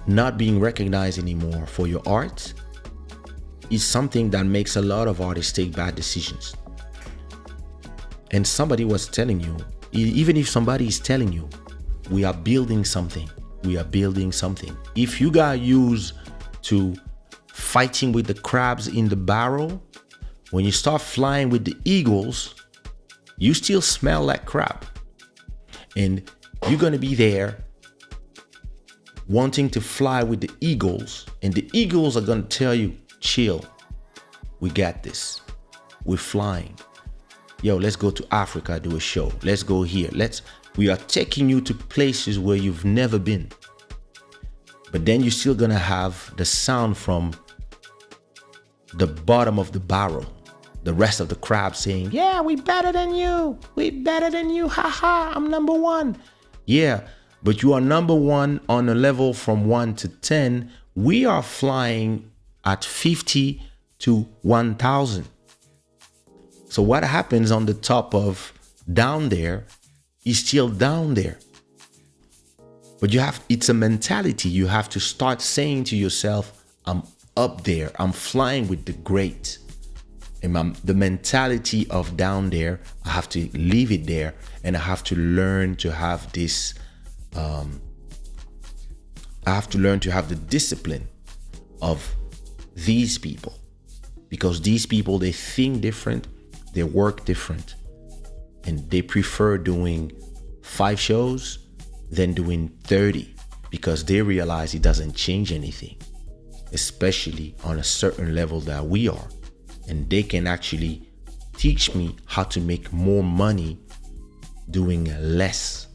not being recognized anymore for your art is something that makes a lot of artists take bad decisions. And somebody was telling you, even if somebody is telling you, we are building something, if you got used to fighting with the crabs in the barrel, when you start flying with the eagles, you still smell like crab. And you're gonna be there wanting to fly with the eagles, and the eagles are gonna tell you, chill, we got this, we're flying. Yo, let's go to Africa, do a show. Let's go here. We are taking you to places where you've never been. But then you're still gonna have the sound from the bottom of the barrel. The rest of the crowd saying, yeah, we better than you. We better than you. Ha ha, I'm number one. Yeah, but you are number one on a level from 1 to 10. We are flying at 50 to 1,000. So what happens on the top of down there is still down there. But it's a mentality. You have to start saying to yourself, I'm up there. I'm flying with the great. And the mentality of down there, I have to leave it there, and I have to learn to have this. I have to learn to have the discipline of these people, because these people, they think different, they work different, and they prefer doing 5 shows than doing 30, because they realize it doesn't change anything, especially on a certain level that we are. And they can actually teach me how to make more money doing less.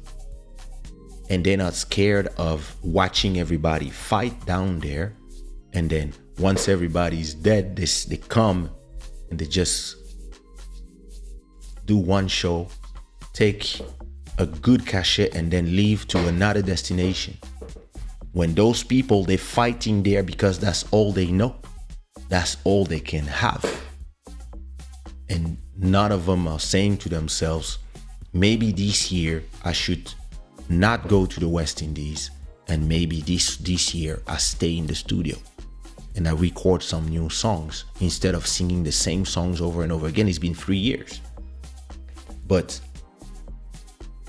And they're not scared of watching everybody fight down there. And then once everybody's dead, they come and they just do one show, take a good cachet, and then leave to another destination. When those people, they're fighting there because that's all they know. That's all they can have. And none of them are saying to themselves, maybe this year I should not go to the West Indies, and maybe this year I stay in the studio and I record some new songs instead of singing the same songs over and over again. It's been 3 years. But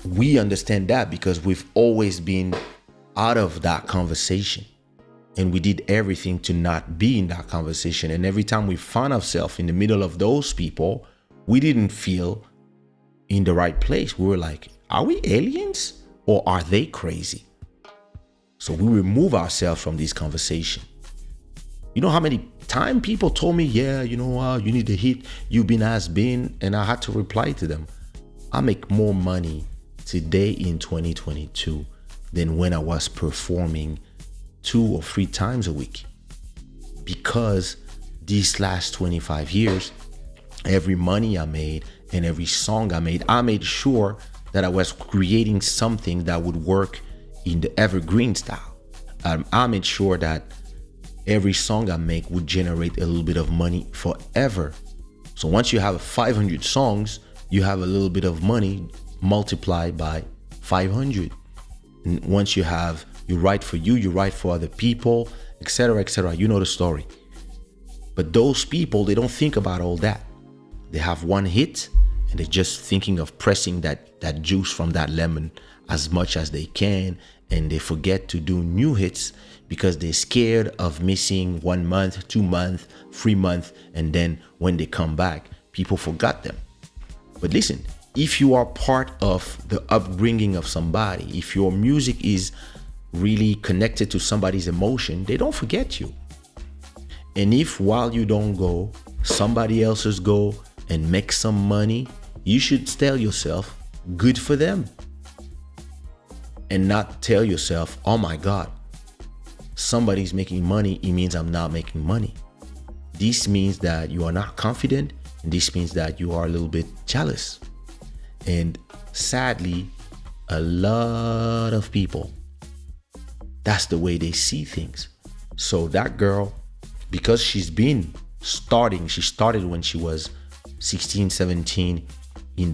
we understand that because we've always been out of that conversation. And we did everything to not be in that conversation. And every time we found ourselves in the middle of those people, we didn't feel in the right place. We were like, are we aliens or are they crazy? So we remove ourselves from this conversation. You know how many times people told me, yeah, you know, you need to hit, you've been has been, and I had to reply to them. I make more money today in 2022 than when I was performing 2 or 3 times a week, because these last 25 years, every money I made and every song I made sure that I was creating something that would work in the evergreen style. I made sure that every song I make would generate a little bit of money forever. So once you have 500 songs, you have a little bit of money multiplied by 500. And once you write for you write for other people, etc., etc. You know the story. But those people, they don't think about all that. They have one hit and they're just thinking of pressing that juice from that lemon as much as they can, and they forget to do new hits because they're scared of missing 1 month, 2 months, 3 months, and then when they come back, people forgot them. But listen, if you are part of the upbringing of somebody, if your music is really connected to somebody's emotion, they don't forget you. And if while you don't go, somebody else's go and make some money, you should tell yourself, good for them. And not tell yourself, oh my God, somebody's making money, it means I'm not making money. This means that you are not confident, and this means that you are a little bit jealous. And sadly, a lot of people, that's the way they see things. So that girl, because she started when she was 16, 17 in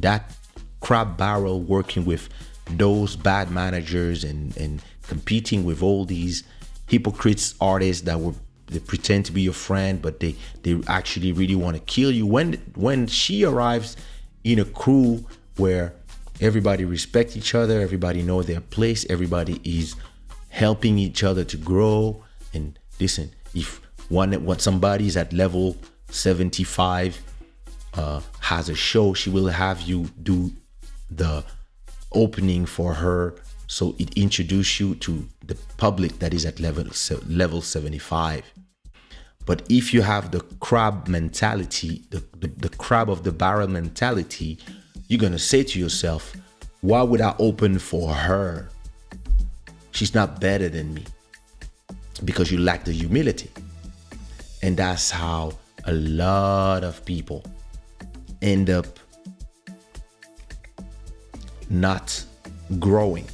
that crab barrel, working with those bad managers and competing with all these hypocrites artists they pretend to be your friend, but they actually really want to kill you. When she arrives in a crew where everybody respects each other, everybody knows their place, everybody is helping each other to grow. And listen, if somebody's at level 75 has a show, she will have you do the opening for her, so it introduces you to the public that is at level 75. But if you have the crab mentality, the crab of the barrel mentality, you're gonna say to yourself, why would I open for her? She's not better than me. Because you lack the humility. And that's how a lot of people end up not growing,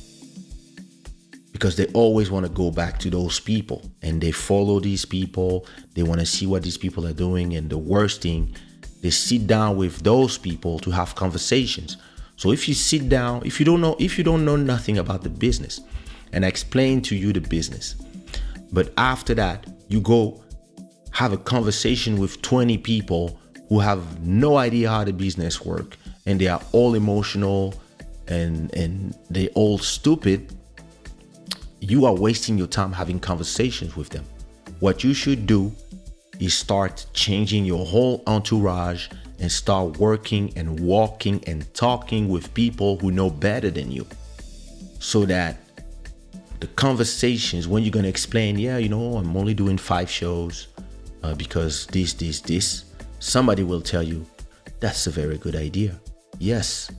because they always want to go back to those people and they follow these people. They want to see what these people are doing. And the worst thing, they sit down with those people to have conversations. So if you sit down, if you don't know nothing about the business, and I explain to you the business, but after that you go have a conversation with 20 people who have no idea how the business work, and they are all emotional and they all stupid, you are wasting your time having conversations with them. What you should do is start changing your whole entourage and start working and walking and talking with people who know better than you, so that the conversations, when you're going to explain, yeah, you know, I'm only doing 5 shows because this, somebody will tell you, that's a very good idea. Yes,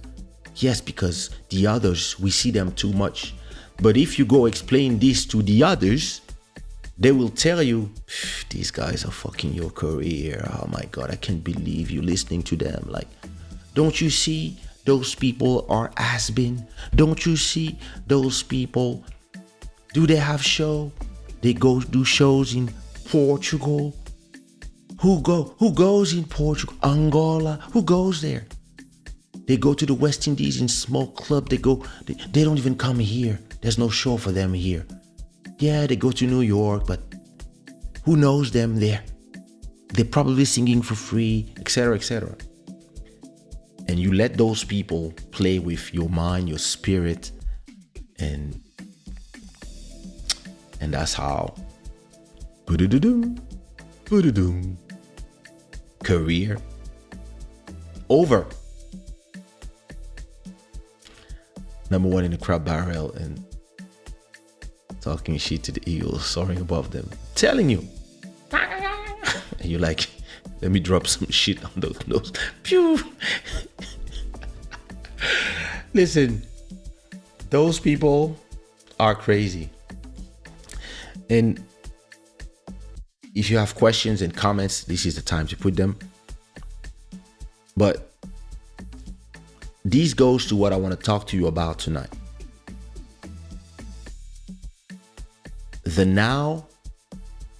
because the others, we see them too much. But if you go explain this to the others, they will tell you, these guys are fucking your career. Oh my God, I can't believe you listening to them. Like, don't you see those people are has-been? Don't you see those people? Do they have show? They go do shows in Portugal. Who goes in Portugal? Angola. Who goes there? They go to the West Indies in small club. They don't even come here. There's no show for them here. Yeah, they go to New York, but who knows them there? They're probably singing for free, etc., etc. And you let those people play with your mind, your spirit, and that's how career over. Number 1 in the crab barrel and talking shit to the eagles soaring above them, telling you, and you're like, let me drop some shit on those notes. Pew. Listen, those people are crazy. And if you have questions and comments, this is the time to put them. But this goes to what I want to talk to you about tonight. The now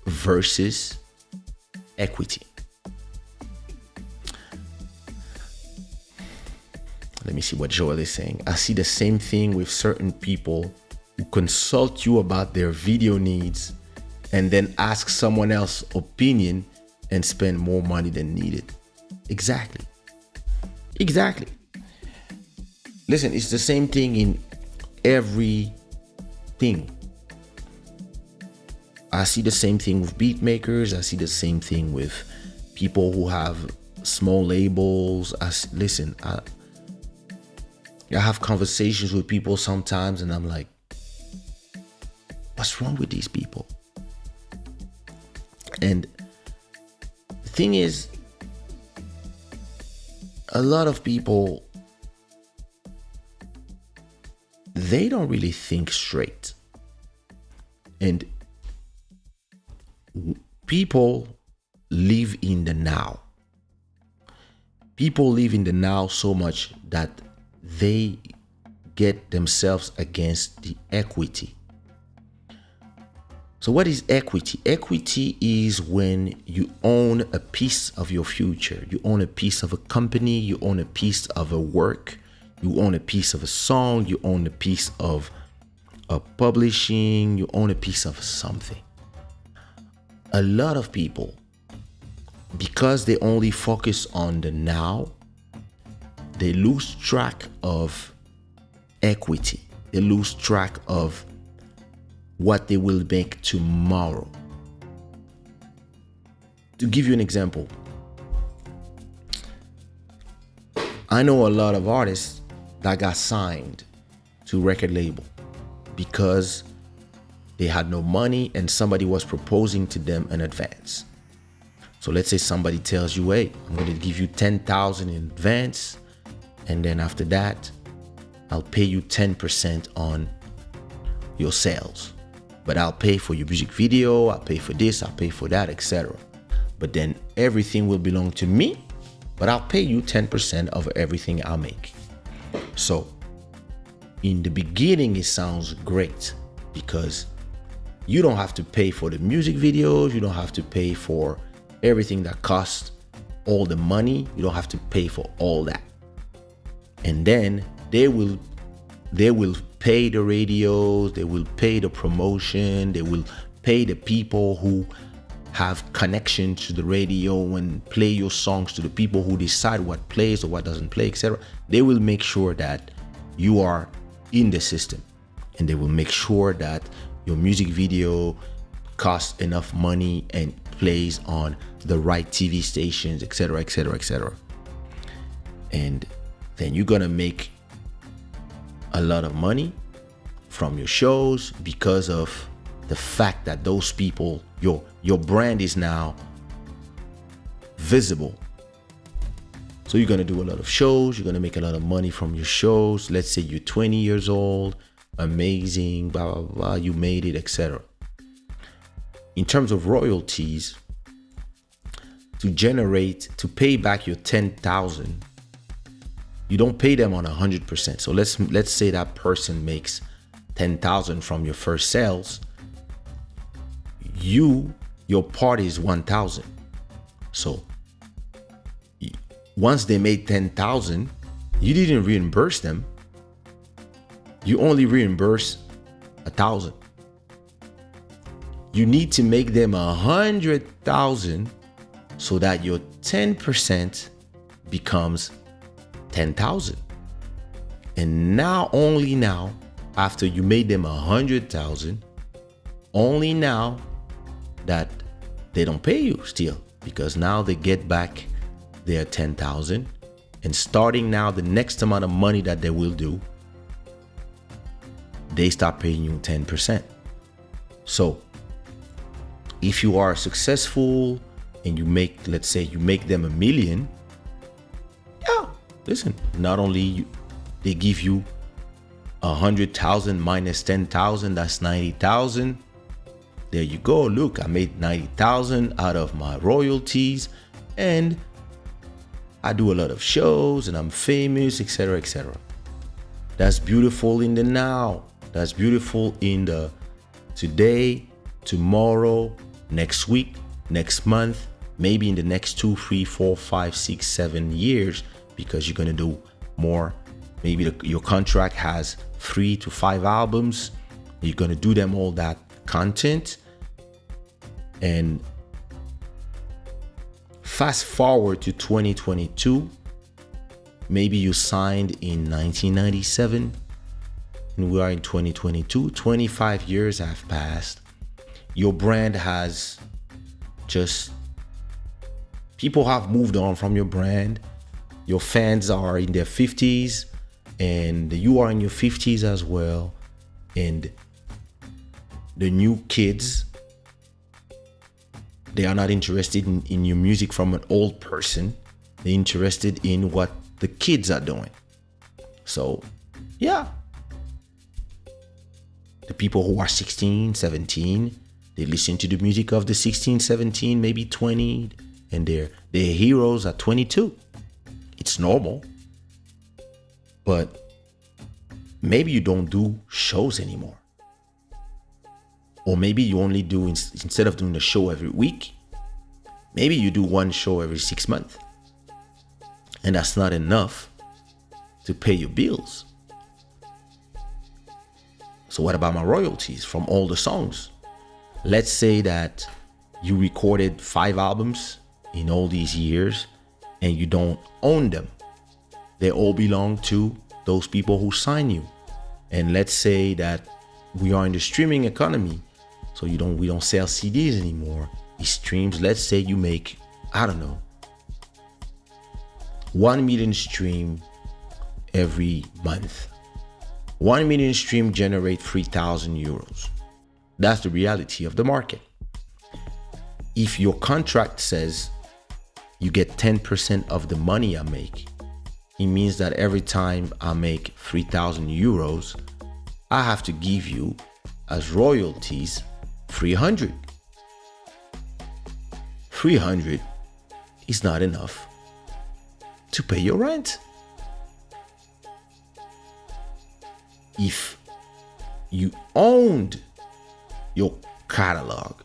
versus equity. Let me see what Joel is saying. I see the same thing with certain people who consult you about their video needs and then ask someone else's opinion and spend more money than needed. Exactly. Listen, it's the same thing in everything. I see the same thing with beat makers. I see the same thing with people who have small labels. I have conversations with people sometimes and I'm like, what's wrong with these people? And the thing is, a lot of people, they don't really think straight. And people live in the now. People live in the now so much that they get themselves against the equity. So what is equity? Equity is when you own a piece of your future. You own a piece of a company. You own a piece of a work. You own a piece of a song. You own a piece of a publishing. You own a piece of something. A lot of people, because they only focus on the now, they lose track of equity. They lose track of what they will make tomorrow. To give you an example, I know a lot of artists that got signed to record label because they had no money and somebody was proposing to them in advance. So let's say somebody tells you, hey, I'm going to give you 10,000 in advance, and then after that, I'll pay you 10% on your sales. But I'll pay for your music video, I'll pay for this, I'll pay for that, etc. but then everything will belong to me, but I'll pay you 10% of everything I make. So in the beginning, it sounds great because you don't have to pay for the music videos. You don't have to pay for everything that costs all the money. You don't have to pay for all that. And then they will pay the radios, they will pay the promotion, they will pay the people who have connection to the radio and play your songs, to the people who decide what plays or what doesn't play, etc. They will make sure that you are in the system, and they will make sure that your music video costs enough money and plays on the right TV stations, etc., etc., etc. And then you're gonna make a lot of money from your shows because of the fact that those people, your brand is now visible. So you're gonna do a lot of shows, you're gonna make a lot of money from your shows. Let's say you're 20 years old, amazing, blah, blah, blah, you made it, etc. In terms of royalties, to pay back your 10,000, you don't pay them on 100%. So let's say that person makes 10,000 from your first sales. Your part is 1,000. So once they made 10,000, you didn't reimburse them. You only reimburse 1,000. You need to make them 100,000 so that your 10% becomes 10,000. And only now, after you made them 100,000, only now that they don't pay you still, because now they get back their 10,000, and starting now, the next amount of money that they will do, they start paying you 10%. So if you are successful and you make, let's say you make them $1 million, yeah, listen, not only they give you 100,000 minus 10,000, that's 90,000. There you go. Look, I made 90,000 out of my royalties, and I do a lot of shows, and I'm famous, etc., etc. That's beautiful in the now. That's beautiful in the today, tomorrow, next week, next month, maybe in the next 2, 3, 4, 5, 6, 7 years, because you're gonna do more. Maybe your contract has 3 to 5 albums. You're gonna do them all that content. And fast forward to 2022, maybe you signed in 1997 and we are in 2022. 25 years have passed. Your brand has people have moved on from your brand. Your fans are in their 50s and you are in your 50s as well. And the new kids, they are not interested in your music from an old person. They're interested in what the kids are doing. So, yeah. The people who are 16, 17, they listen to the music of the 16, 17, maybe 20, and their heroes are 22. It's normal. But maybe you don't do shows anymore. Or maybe you only do, instead of doing a show every week, maybe you do one show every 6 months. And that's not enough to pay your bills. So what about my royalties from all the songs? Let's say that you recorded 5 albums in all these years and you don't own them. They all belong to those people who sign you. And let's say that we are in the streaming economy. So we don't sell CDs anymore. It streams. Let's say you make, I don't know, 1 million stream every month. 1 million stream generate 3,000 euros. That's the reality of the market. If your contract says you get 10% of the money I make, it means that every time I make 3,000 euros, I have to give you as royalties 300. $300 is not enough to pay your rent. If you owned your catalog,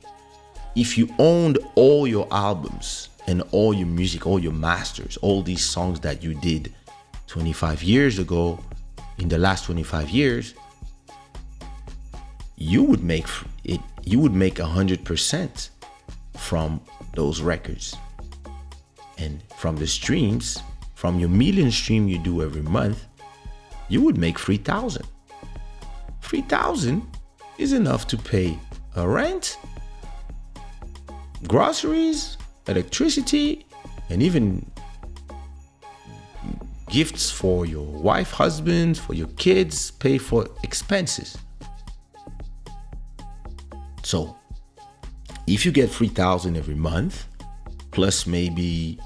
if you owned all your albums and all your music, all your masters, all these songs that you did 25 years ago, in the last 25 years, you would make it. You would make 100% from those records, and from the streams, from your million stream you do every month, you would make 3,000. 3,000 is enough to pay a rent, groceries, electricity, and even gifts for your wife, husband, for your kids, pay for expenses. So if you get 3,000 every month, plus maybe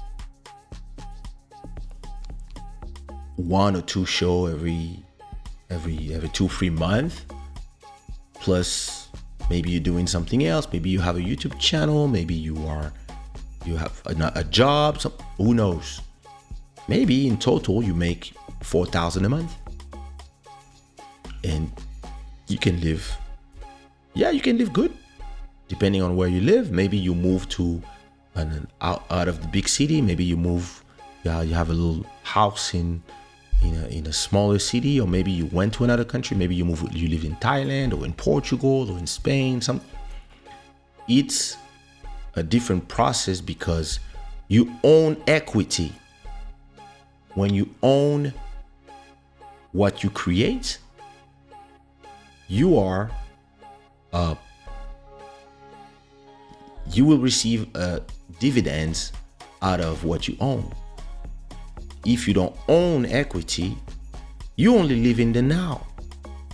1 or 2 show every 2-3 months, plus maybe you're doing something else, maybe you have a YouTube channel, maybe you have a job, who knows? Maybe in total you make 4,000 a month, and you can live. Yeah, you can live good, depending on where you live. Maybe you move to out of the big city. Maybe you move. Yeah, you have a little house in a smaller city, or maybe you went to another country. Maybe you live in Thailand or in Portugal or in Spain. It's a different process because you own equity. When you own what you create, you are you will receive dividends out of what you own. If you don't own equity, you only live in the now.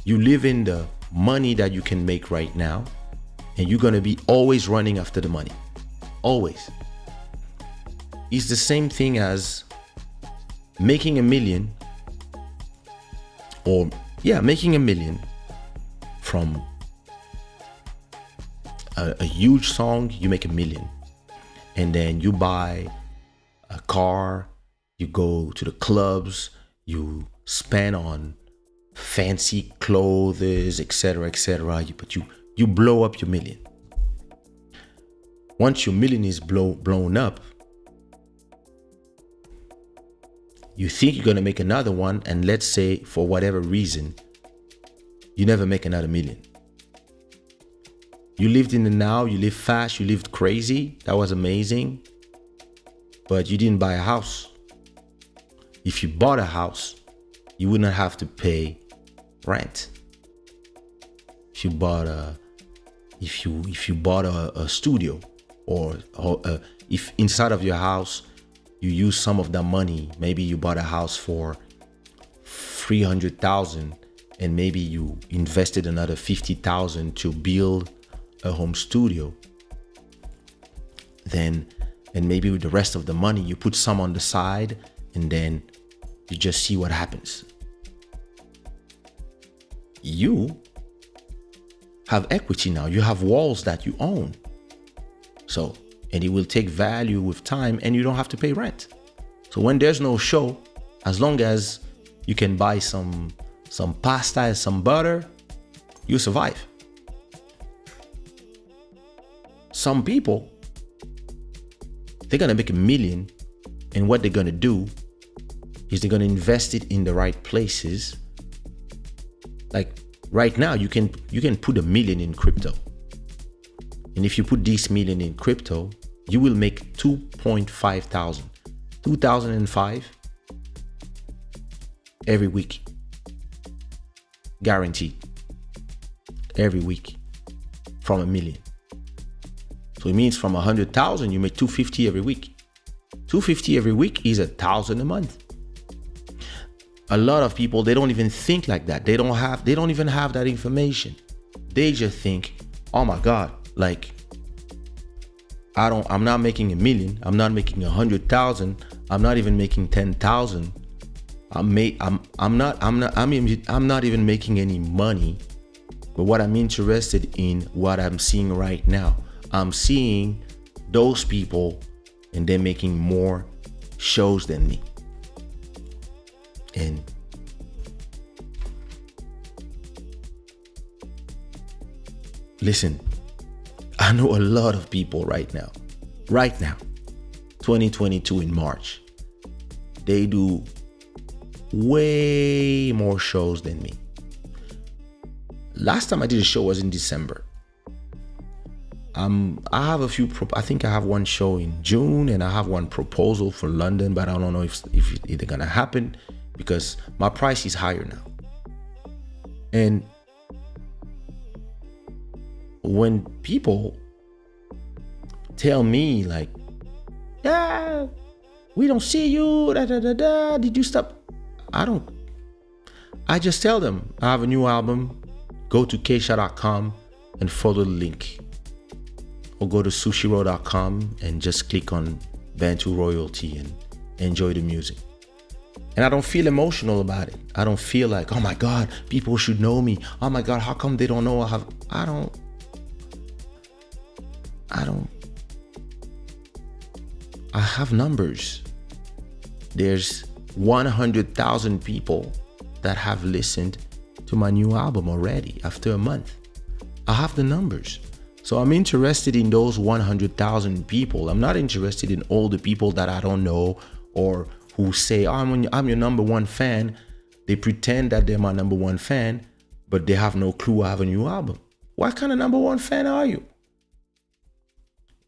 You live in the money that you can make right now, and you're gonna be always running after the money. Always. It's the same thing as making $1 million, making $1 million from a huge song. You make $1 million, and then you buy a car, you go to the clubs, you spend on fancy clothes, etc., but you blow up your $1 million. Once your $1 million is blown up, you think you're gonna make another one, and let's say for whatever reason, you never make another $1 million. You lived in the now, you lived fast, you lived crazy. That was amazing. But you didn't buy a house. If you bought a house, you wouldn't have to pay rent. If you bought a studio, or if inside of your house you use some of that money, maybe you bought a house for 300,000, and maybe you invested another 50,000 to build a home studio, and maybe with the rest of the money you put some on the side, and then you just see what happens. You have equity now. You have walls that you own. So, and it will take value with time, and you don't have to pay rent. So when there's no show, as long as you can buy some pasta and some butter, you survive. Some people, they're gonna make $1 million, and what they're gonna do is they're gonna invest it in the right places. Like right now, you can put $1 million in crypto, and if you put this $1 million in crypto, you will make 2.5 thousand, 2005 every week, guaranteed, every week, from $1 million. So it means from 100,000, you make 250 every week. 250 every week is 1,000 a month. A lot of people, they don't even think like that. They don't even have that information. They just think, oh my God, like I'm not making $1 million. I'm not making 100,000. I'm not even making 10,000. I'm not even making any money. But what I'm interested in, what I'm seeing right now, I'm seeing those people, and they're making more shows than me. And listen, I know a lot of people right now, 2022 in March, they do way more shows than me. Last time I did a show was in December. I have a few, I think I have one show in June, and I have one proposal for London, but I don't know if they're gonna happen because my price is higher now. And when people tell me like, yeah, we don't see you, did you stop? I just tell them I have a new album. Go to Kaysha.com and follow the link, or go to sushiraw.com and just click on Bantu Royalty and enjoy the music. And I don't feel emotional about it. I don't feel like, oh my God, people should know me. Oh my God, how come they don't know I have numbers. There's 100,000 people that have listened to my new album already after a month. I have the numbers. So I'm interested in those 100,000 people. I'm not interested in all the people that I don't know or who say, oh, I'm your number one fan. They pretend that they're my number one fan, but they have no clue I have a new album. What kind of number one fan are you?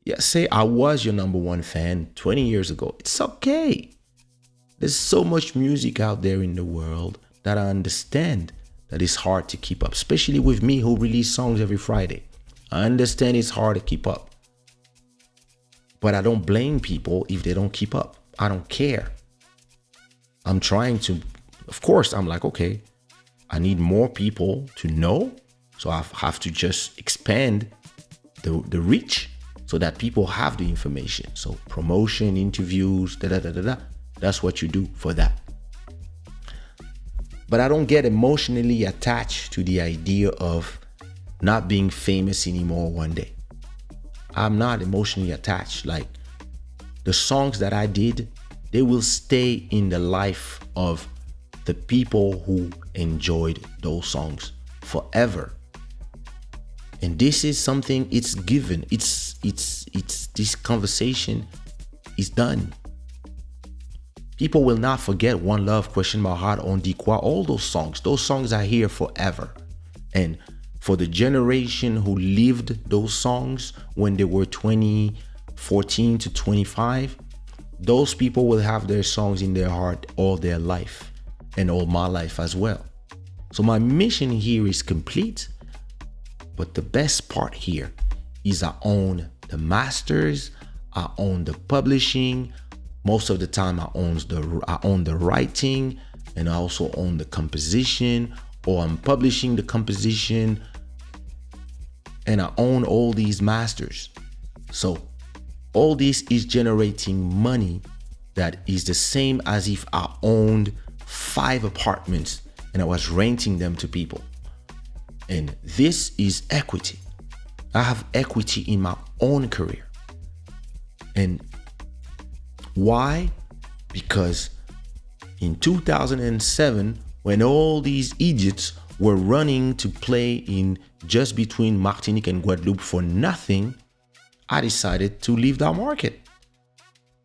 Yeah, say I was your number one fan 20 years ago. It's okay. There's so much music out there in the world that I understand that it's hard to keep up, especially with me who release songs every Friday. I understand it's hard to keep up. But I don't blame people if they don't keep up. I don't care. I'm trying to, of course, I'm like, okay, I need more people to know. So I have to just expand the reach so that people have the information. So promotion, interviews, that's what you do for that. But I don't get emotionally attached to the idea of not being famous anymore one day. I'm not emotionally attached. Like the songs that I did, they will stay in the life of the people who enjoyed those songs forever. And this is something, it's given. It's this conversation is done. People will not forget One Love, Question My Heart, On Dit Quoi, all those songs are here forever. And for the generation who lived those songs when they were 14 to 25, those people will have their songs in their heart all their life and all my life as well. So my mission here is complete. But the best part here is I own the masters, I own the publishing. Most of the time I own the writing, and I also own the composition, or I'm publishing the composition, and I own all these masters. So all this is generating money that is the same as if I owned 5 apartments and I was renting them to people. And this is equity. I have equity in my own career. And why? Because in 2007, when all these idiots were running to play in just between Martinique and Guadeloupe for nothing, I decided to leave that market.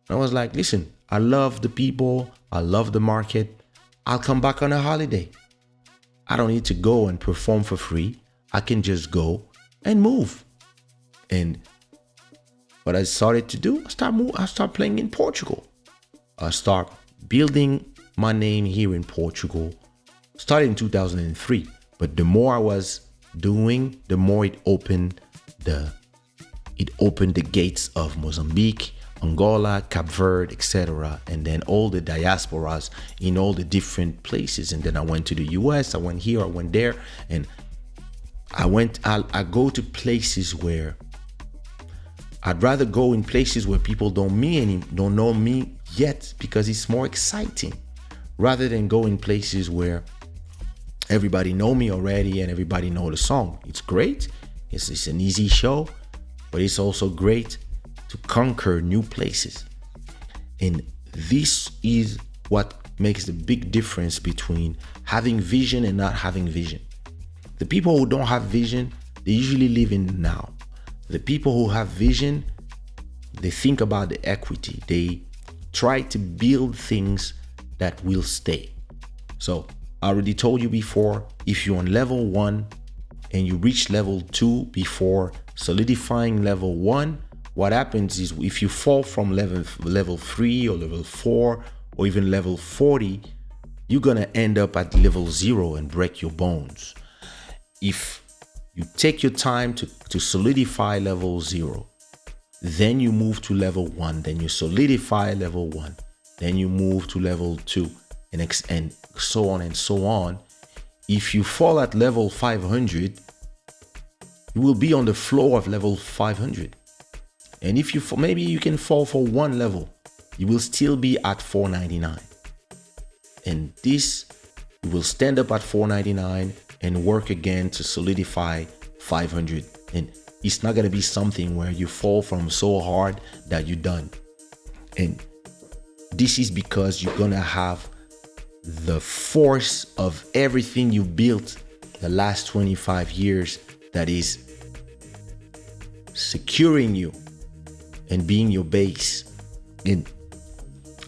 I was like, listen, I love the people, I love the market. I'll come back on a holiday. I don't need to go and perform for free. I can just go and move. And what I started to do, I start playing in Portugal. I start building my name here in Portugal. Started in 2003, but the more I was doing, the more it opened the gates of Mozambique, Angola, Cape Verde, etc. And then all the diasporas in all the different places. And then I went to the US, I went here, I went there, and I go to places where I'd rather go in places where people don't know me yet, because it's more exciting, rather than go in places where everybody know me already and everybody know the song. It's great. It's an easy show, but it's also great to conquer new places. And this is what makes the big difference between having vision and not having vision. The people who don't have vision, they usually live in now. The people who have vision, they think about the equity. They try to build things that will stay. So I already told you before, if you're on level 1 and you reach level 2 before solidifying level 1, what happens is if you fall from level 3 or level 4 or even level 40, you're gonna end up at level 0 and break your bones. If you take your time to solidify level 0, then you move to level 1, then you solidify level 1, then you move to level 2, and so on and so on. If you fall at level 500, you will be on the floor of level 500. And if you maybe you can fall for one level, you will still be at 499. And this, you will stand up at 499 and work again to solidify 500. And it's not going to be something where you fall from so hard that you're done. And this is because you're going to have the force of everything you built the last 25 years that is securing you and being your base. And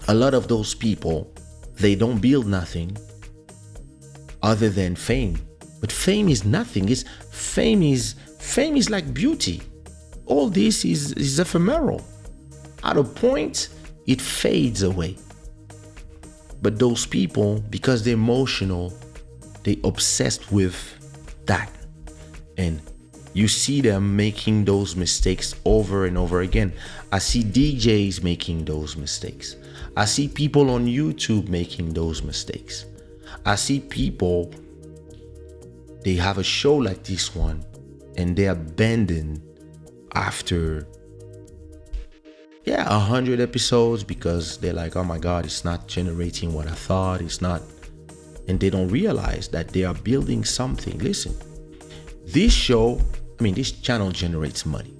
a lot of those people, they don't build nothing other than fame. But fame is nothing. Fame is like beauty. All this is ephemeral. At a point, it fades away. But those people, because they're emotional, they obsessed with that. And you see them making those mistakes over and over again. I see DJs making those mistakes. I see people on YouTube making those mistakes. I see people, they have a show like this one and they abandon after 100 episodes because they're like, oh my God, it's not generating what I thought. It's not. And they don't realize that they are building something. Listen, this channel generates money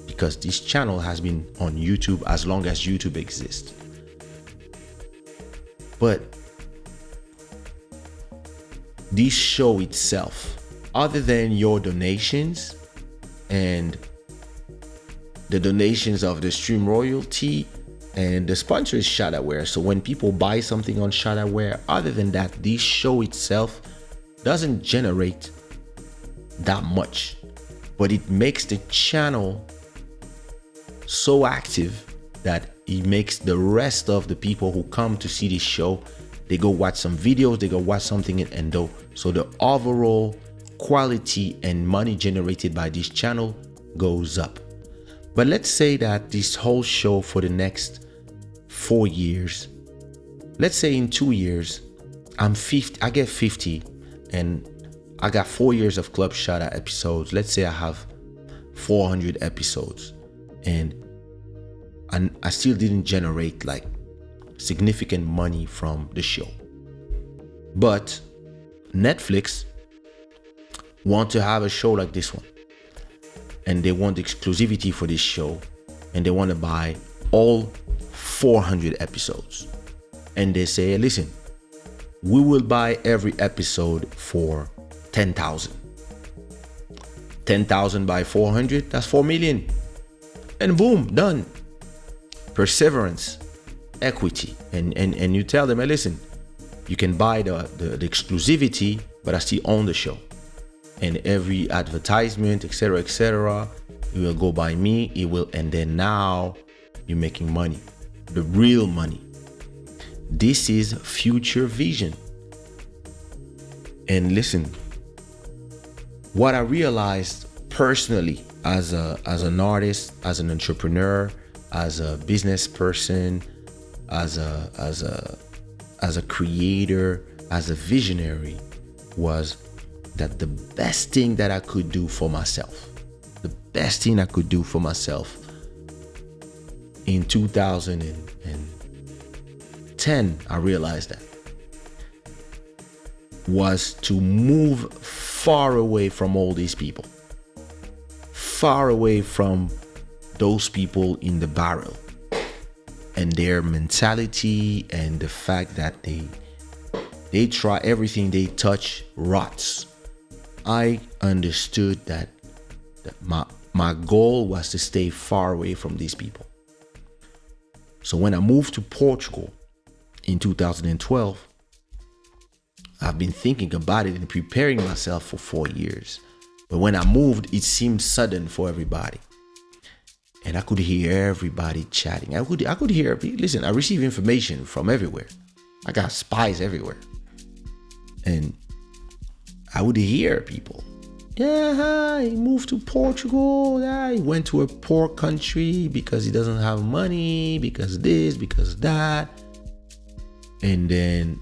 because this channel has been on YouTube as long as YouTube exists. But this show itself, other than your donations and the donations of the stream royalty, and the sponsor is Shadaware. So when people buy something on Shadaware, other than that, this show itself doesn't generate that much, but it makes the channel so active that it makes the rest of the people who come to see this show, they go watch some videos, they go watch something, and so the overall quality and money generated by this channel goes up. But let's say that this whole show for the next 4 years, let's say in 2 years, I get 50 and I got 4 years of Club Shada episodes. Let's say I have 400 episodes and I still didn't generate like significant money from the show. But Netflix want to have a show like this one, and they want exclusivity for this show, and they want to buy all 400 episodes. And they say, listen, we will buy every episode for 10,000. 10,000 by 400, that's 4 million. And boom, done. Perseverance, equity. And you tell them, hey, listen, you can buy the exclusivity, but I still own the show. And every advertisement, etc., it will go by me. It will, and then now you're making money, the real money. This is future vision. And listen, what I realized personally as an artist, as an entrepreneur, as a business person, as a creator, as a visionary, was that the best thing that I could do for myself, in 2010, I realized that, was to move far away from all these people, far away from those people in the barrel and their mentality and the fact that they try everything they touch rots. I understood that my goal was to stay far away from these people. So when I moved to Portugal in 2012, I've been thinking about it and preparing myself for 4 years. But when I moved, it seemed sudden for everybody. And I could hear everybody chatting. I could hear, listen, I receive information from everywhere. I got spies everywhere. And I would hear people. Yeah, he moved to Portugal. Yeah, he went to a poor country because he doesn't have money, because this, because that. And then,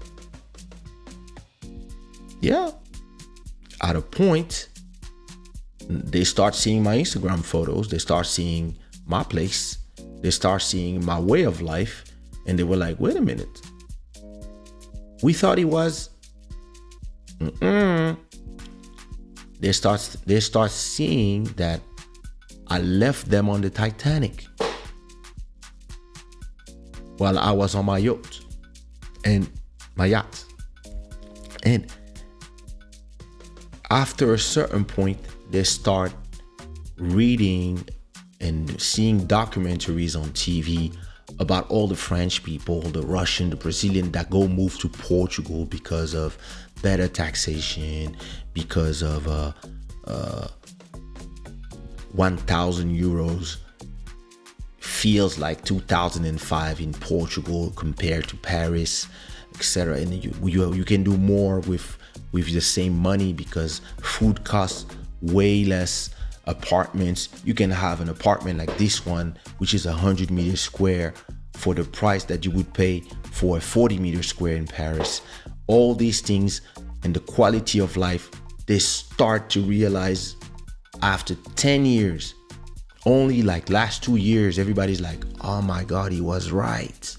yeah, at a point, they start seeing my Instagram photos. They start seeing my place. They start seeing my way of life. And they were like, wait a minute. We thought he was. They start seeing that I left them on the Titanic while I was on my yacht and my yacht. And after a certain point, they start reading and seeing documentaries on TV about all the French people, the Russian, the Brazilian that go move to Portugal because of better taxation, because of 1,000 euros feels like 2005 in Portugal compared to Paris, etc. And you can do more with the same money because food costs way less. Apartments, you can have an apartment like this one, which is 100 meters square, for the price that you would pay for a 40 meter square in Paris. All these things and the quality of life, they start to realize after 10 years. Only like last 2 years, everybody's like, oh my God, he was right.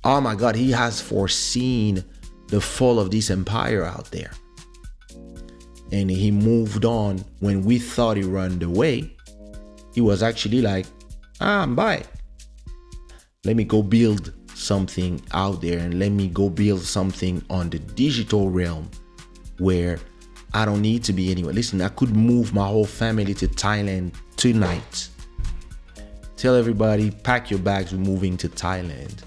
Oh my God, he has foreseen the fall of this empire out there. And he moved on. When we thought he ran away, he was actually like, I'm by. Let me go build something out there and let me go build something on the digital realm where I don't need to be anywhere. Listen, I could move my whole family to Thailand tonight. Tell everybody, pack your bags, we're moving to Thailand.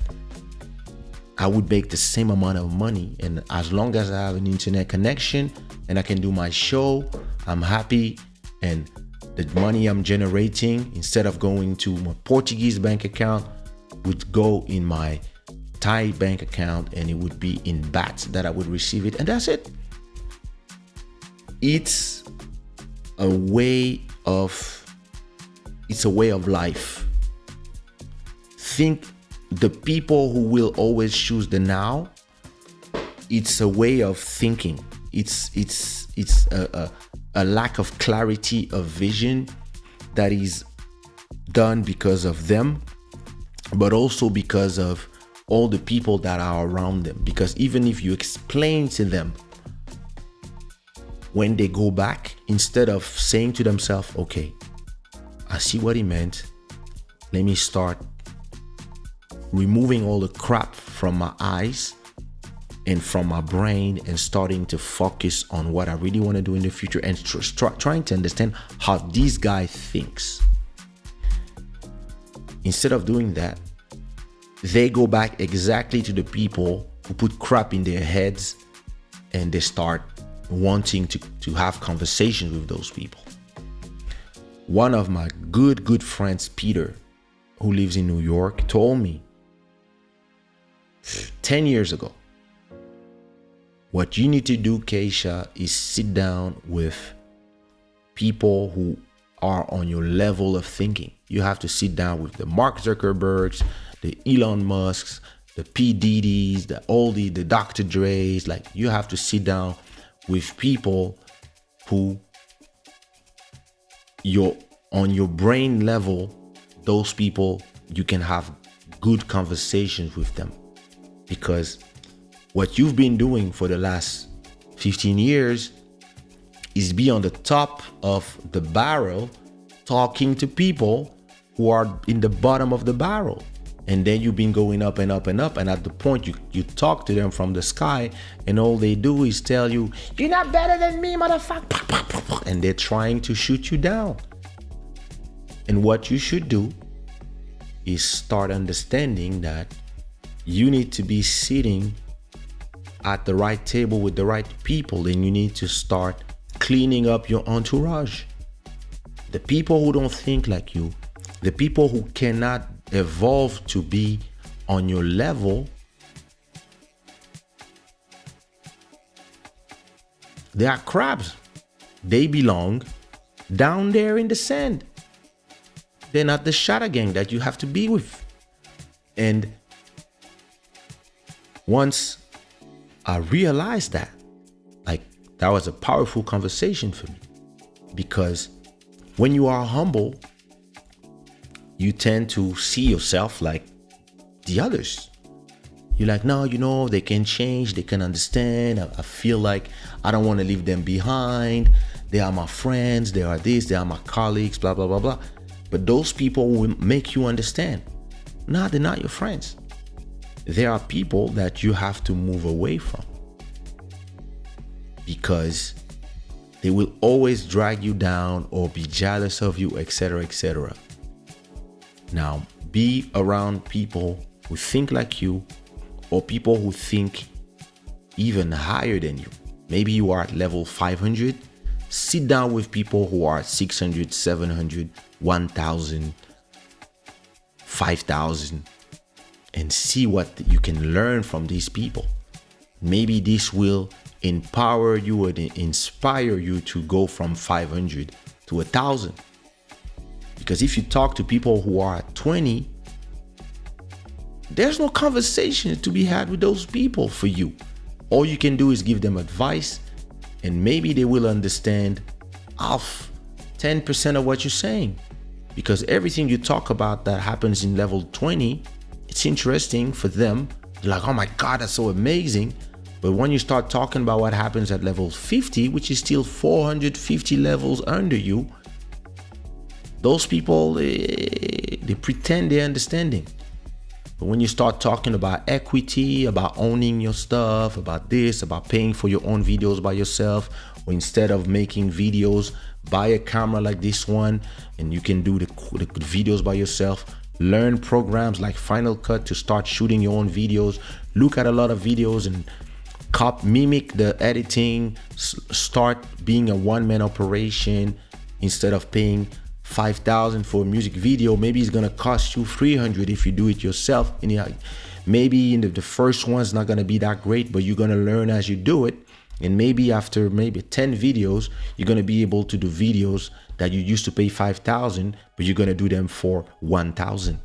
I would make the same amount of money. And as long as I have an internet connection and I can do my show, I'm happy. And the money I'm generating, instead of going to my Portuguese bank account, would go in my Thai bank account, and it would be in bahts that I would receive it. And that's it. It's a way of life. Think the people who will always choose the now, it's a way of thinking. It's a lack of clarity of vision that is done because of them, but also because of all the people that are around them. Because even if you explain to them, when they go back, instead of saying to themselves, okay, I see what he meant, let me start removing all the crap from my eyes and from my brain and starting to focus on what I really want to do in the future, and trying to understand how this guy thinks. Instead of doing that, they go back exactly to the people who put crap in their heads, and they start wanting to have conversations with those people. One of my good friends, Peter, who lives in New York, told me 10 years ago, what you need to do, Kaysha, is sit down with people who are on your level of thinking. You have to sit down with the Mark Zuckerbergs, the Elon Musks, the P. Diddy's, the Dr. Dre's. Like, you have to sit down with people who you're on your brain level. Those people, you can have good conversations with them, because what you've been doing for the last 15 years is be on the top of the barrel talking to people who are in the bottom of the barrel. And then you've been going up and up and up. And at the point you talk to them from the sky, and all they do is tell you, you're not better than me, motherfucker. And they're trying to shoot you down. And what you should do is start understanding that you need to be sitting at the right table with the right people, and you need to start cleaning up your entourage. The people who don't think like you, the people who cannot evolve to be on your level, they are crabs. They belong down there in the sand. They're not the Shada gang that you have to be with. And once I realized that, like, that was a powerful conversation for me, because when you are humble, you tend to see yourself like the others. You're like, no, you know, they can change, they can understand. I feel like I don't want to leave them behind. They are my friends, they are this, they are my colleagues, blah, blah, blah, blah. But those people will make you understand. No, they're not your friends. There are people that you have to move away from, because they will always drag you down or be jealous of you, etc., etc. Now, be around people who think like you, or people who think even higher than you. Maybe you are at level 500. Sit down with people who are 600, 700, 1,000, 5,000, and see what you can learn from these people. Maybe this will empower you and inspire you to go from 500 to 1,000. Because if you talk to people who are at 20, there's no conversation to be had with those people for you. All you can do is give them advice, and maybe they will understand half, 10% of what you're saying. Because everything you talk about that happens in level 20, it's interesting for them. They're like, oh my God, that's so amazing. But when you start talking about what happens at level 50, which is still 450 levels under you, those people, they pretend they're understanding. But when you start talking about equity, about owning your stuff, about this, about paying for your own videos by yourself, or instead of making videos, buy a camera like this one, and you can do the videos by yourself. Learn programs like Final Cut to start shooting your own videos. Look at a lot of videos and mimic the editing. Start being a one-man operation. Instead of paying 5,000 for a music video, maybe it's gonna cost you 300 if you do it yourself. And maybe in the first one's not gonna be that great, but you're gonna learn as you do it. And maybe after 10 videos, you're gonna be able to do videos that you used to pay 5,000, but you're gonna do them for 1,000.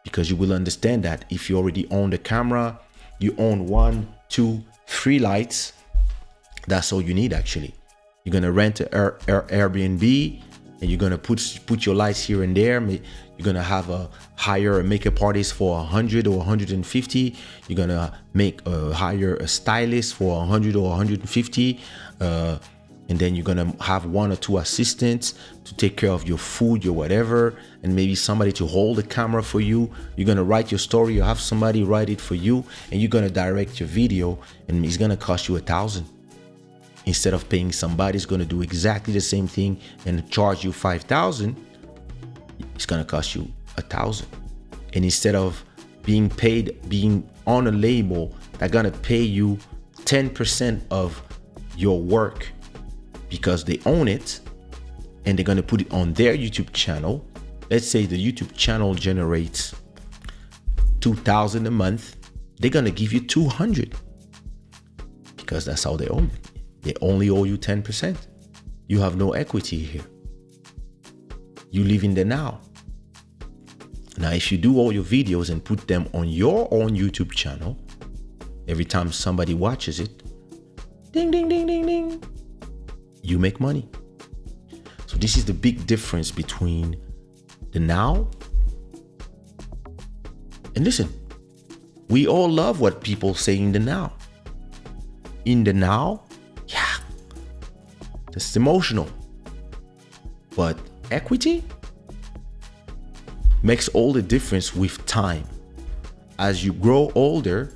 Because you will understand that if you already own the camera, you own 1, 2, 3 lights. That's all you need actually. You're gonna rent an Airbnb, and you're gonna put your lights here and there. You're gonna hire a makeup artist for 100 or 150. You're gonna hire a stylist for 100 or 150. And then you're gonna have 1 or 2 assistants to take care of your food, your whatever, and maybe somebody to hold the camera for you. You're gonna write your story, you have somebody write it for you, and you're gonna direct your video, and it's gonna cost you 1,000. Instead of paying somebody who's gonna do exactly the same thing and charge you 5,000, it's gonna cost you 1,000. And instead of being on a label that's gonna pay you 10% of your work because they own it, and they're gonna put it on their YouTube channel. Let's say the YouTube channel generates 2,000 a month, they're gonna give you 200 because that's how they own it. They only owe you 10%. You have no equity here. You live in the now. Now, if you do all your videos and put them on your own YouTube channel, every time somebody watches it, ding, ding, ding, ding, ding, you make money. So this is the big difference between the now. And listen, we all love what people say in the now. In the now, yeah, that's emotional. But equity, makes all the difference with time. As you grow older,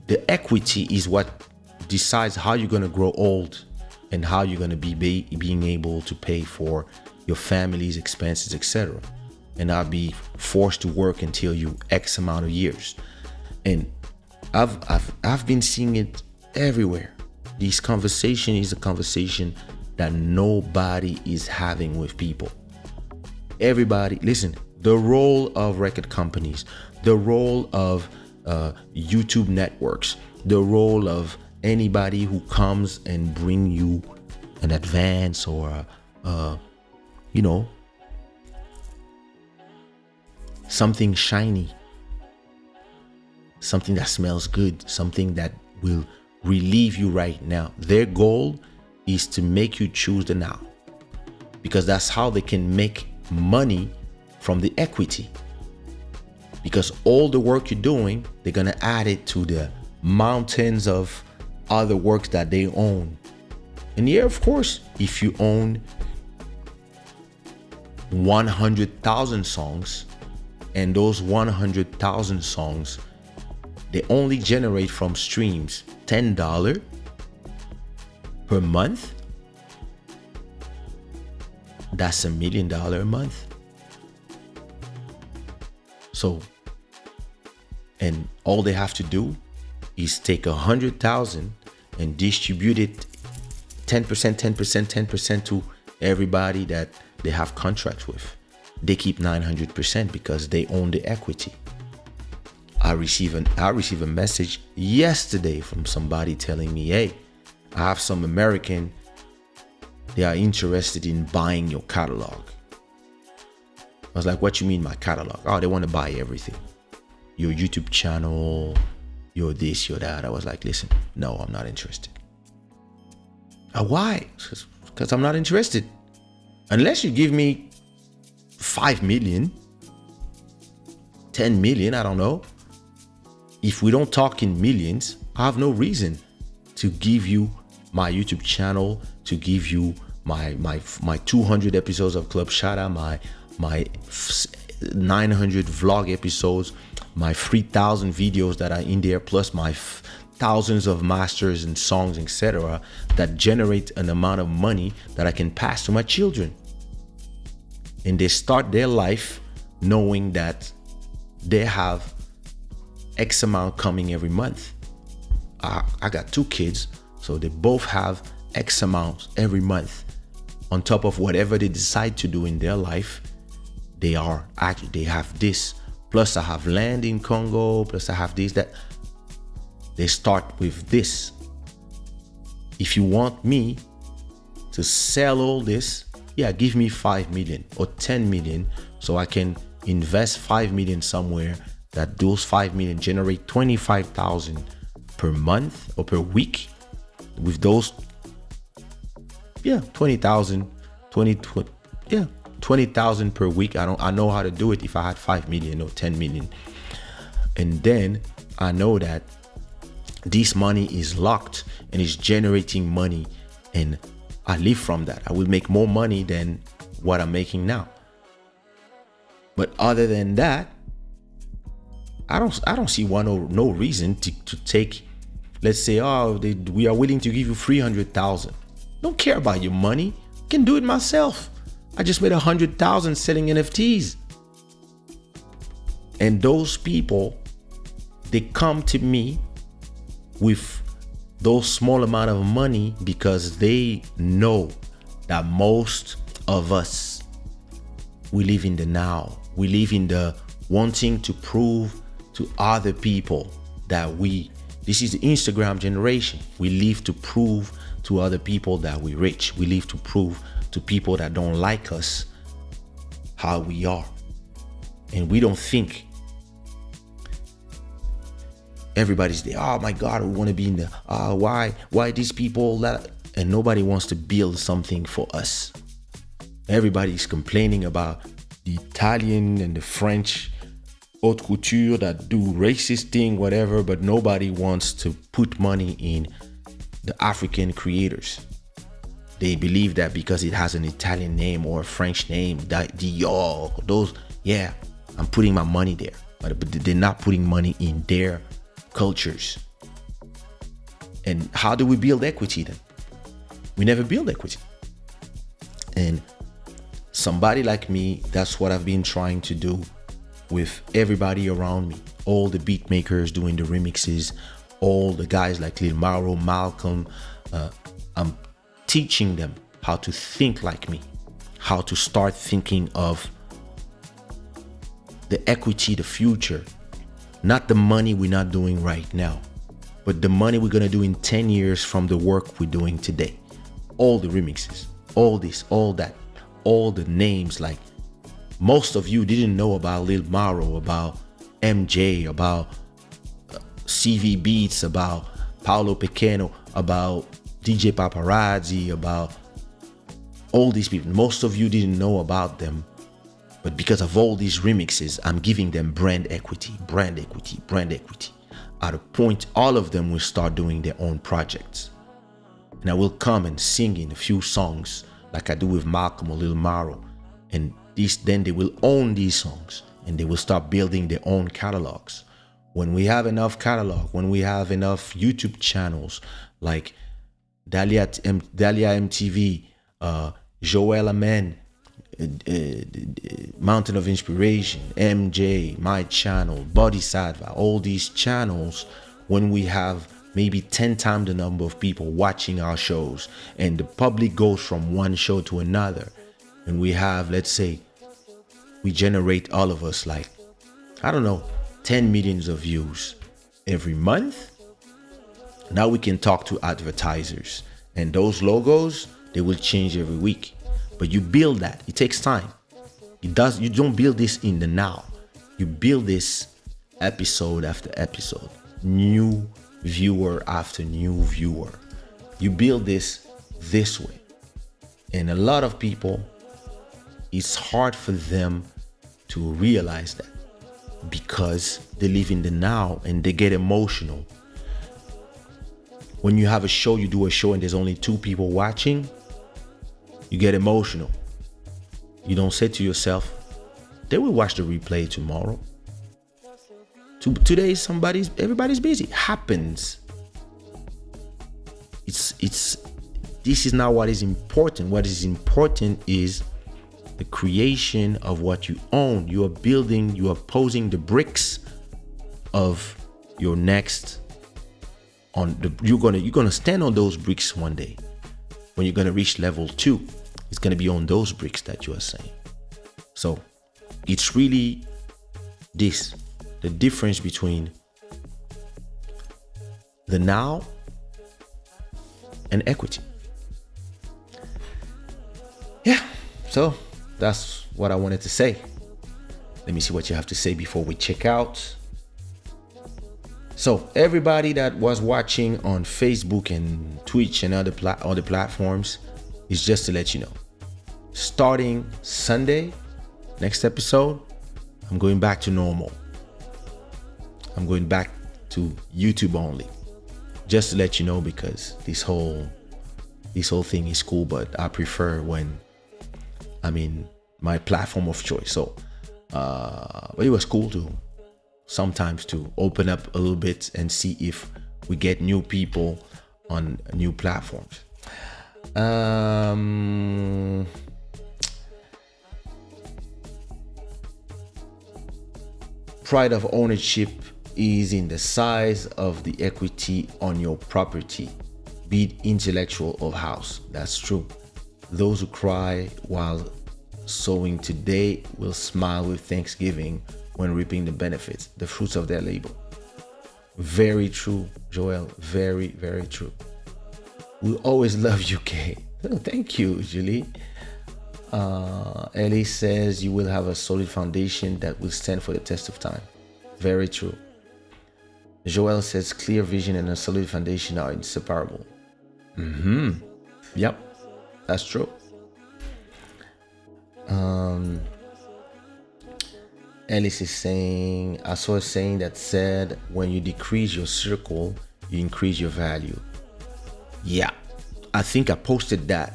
the equity is what decides how you're going to grow old and how you're going to be being able to pay for your family's expenses, etc. And not be forced to work until you X amount of years. And I've been seeing it everywhere. This conversation is a conversation that nobody is having with people. Everybody, listen, the role of record companies, the role of YouTube networks, the role of anybody who comes and bring you an advance or something shiny, something that smells good, something that will relieve you right now. Their goal is to make you choose the now, because that's how they can make money from the equity. Because all the work you're doing, they're gonna add it to the mountains of other works that they own. And yeah, of course, if you own 100,000 songs, and those 100,000 songs, they only generate from streams $10 per month, that's $1 million a month. So, and all they have to do is take 100,000 and distribute it 10%, 10%, 10% to everybody that they have contracts with. They keep 900% because they own the equity. I received a message yesterday from somebody telling me, hey, I have some American, they are interested in buying your catalog. I was like, what you mean my catalog? Oh, they want to buy everything. Your YouTube channel, your this, your that. I was like, listen, no, I'm not interested. Why? Because I'm not interested. Unless you give me 5 million, 10 million, I don't know. If we don't talk in millions, I have no reason to give you my YouTube channel, to give you my 200 episodes of Club Shada, my 900 vlog episodes, my 3,000 videos that are in there, plus my thousands of masters and songs, etc., that generate an amount of money that I can pass to my children. And they start their life knowing that they have X amount coming every month. I got 2 kids, so they both have X amount every month on top of whatever they decide to do in their life. They have this, plus I have land in Congo, plus I have this, that. They start with this. If you want me to sell all this, yeah, give me 5 million or 10 million so I can invest 5 million somewhere, that those 5 million generate 25,000 per month or per week. With those, 20,000 per week. I know how to do it if I had 5 million or 10 million. And then I know that this money is locked and is generating money, and I live from that. I will make more money than what I'm making now. But other than that, I don't see no reason to take, let's say, we are willing to give you 300,000. Don't care about your money. I can do it myself. I just made 100,000 selling NFTs. And those people, they come to me with those small amount of money because they know that most of us, we live in the now. We live in the wanting to prove to other people that this is the Instagram generation. We live to prove to other people that we're rich. We live to prove to people that don't like us how we are. And we don't think everybody's there. Oh my God, we want to be in the, why these people that, and nobody wants to build something for us. Everybody's complaining about the Italian and the French haute couture that do racist thing, whatever, but nobody wants to put money in the African creators. They believe that because it has an Italian name or a French name, that Dior, those, Yeah, I'm putting my money there, but they're not putting money in their cultures. And how do we build equity then? We never build equity. And somebody like me, that's what I've been trying to do with everybody around me. All the beat makers doing the remixes, all the guys like Lil Maro, Malcolm. I'm teaching them how to think like me, how to start thinking of the equity, the future, not the money we're not doing right now, but the money we're gonna do in 10 years from the work we're doing today. All the remixes, all this, all that, all the names. Like, most of you didn't know about Lil Maro, about MJ, about CV Beats, about Paolo Pequeno, about DJ Paparazzi, about all these people. Most of you didn't know about them, but because of all these remixes, I'm giving them brand equity, brand equity, brand equity. At a point, all of them will start doing their own projects. And I will come and sing in a few songs like I do with Malcolm or Lil Maro. And then they will own these songs and they will start building their own catalogs. When we have enough catalog, when we have enough YouTube channels like Dahlia MTV, Joel Amen, Mountain of Inspiration, MJ, my channel, Bodhisattva, all these channels, when we have maybe 10 times the number of people watching our shows and the public goes from one show to another, and we have, let's say, we generate all of us like, I don't know, 10 millions of views every month. Now we can talk to advertisers, and those logos, they will change every week. But you build that. It takes time. You don't build this in the now. You build this episode after episode, new viewer after new viewer. You build this way. And a lot of people, it's hard for them to realize that because they live in the now and they get emotional. When you have a show, you do a show and there's only 2 people watching, you get emotional. You don't say to yourself, they will watch the replay tomorrow. Today, everybody's busy. It happens. This is not what is important. What is important is the creation of what you own. You are building, you are posing the bricks of your next you're gonna stand on those bricks one day. When you're gonna reach level 2, it's gonna be on those bricks that you are saying. So it's really the difference between the now and equity. Yeah, so that's what I wanted to say. Let me see what you have to say before we check out. So everybody that was watching on Facebook and Twitch and other platforms, is just to let you know, starting Sunday, next episode, I'm going back to normal. I'm going back to YouTube only, just to let you know, because this whole thing is cool, but I prefer when I'm in my platform of choice. So but it was cool to sometimes to open up a little bit and see if we get new people on new platforms. Pride of ownership is in the size of the equity on your property, be it intellectual or house. That's true. Those who cry while sowing today will smile with thanksgiving when reaping the benefits, the fruits of their labor. Very true, Joel. Very, very true. We always love UK. Oh, thank you, Julie. Ellie says you will have a solid foundation that will stand for the test of time. Very true. Joel says clear vision and a solid foundation are inseparable. Yep, that's true. Alice is saying, I saw a saying that said, when you decrease your circle, you increase your value. Yeah, I think I posted that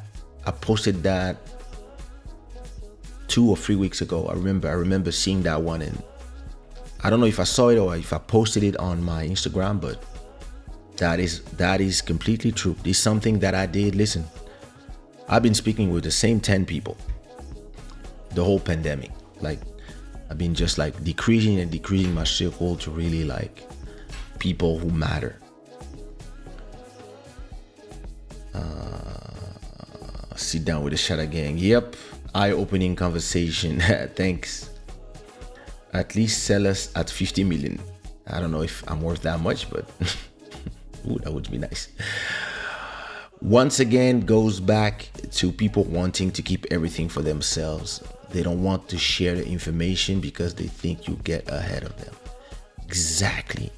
2 or 3 weeks ago. I remember seeing that one, and I don't know if I saw it or if I posted it on my Instagram, but that is completely true. This is something that I did. Listen, I've been speaking with the same 10 people the whole pandemic. Like, I've been just like decreasing my circle to really like people who matter. Sit down with the Shada gang. Yep, eye-opening conversation. Thanks. At least sell us at 50 million. I don't know if I'm worth that much, but ooh, that would be nice. Once again, goes back to people wanting to keep everything for themselves. They don't want to share the information because they think you get ahead of them. Exactly.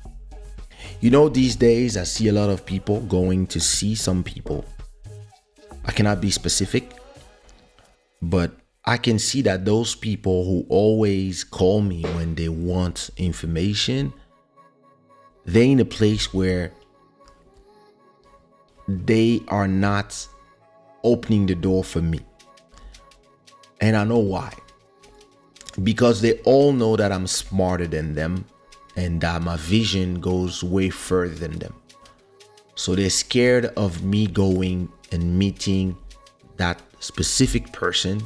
You know, these days I see a lot of people going to see some people. I cannot be specific, but I can see that those people who always call me when they want information, they're in a place where they are not opening the door for me. And I know why. Because they all know that I'm smarter than them and that my vision goes way further than them. So they're scared of me going and meeting that specific person,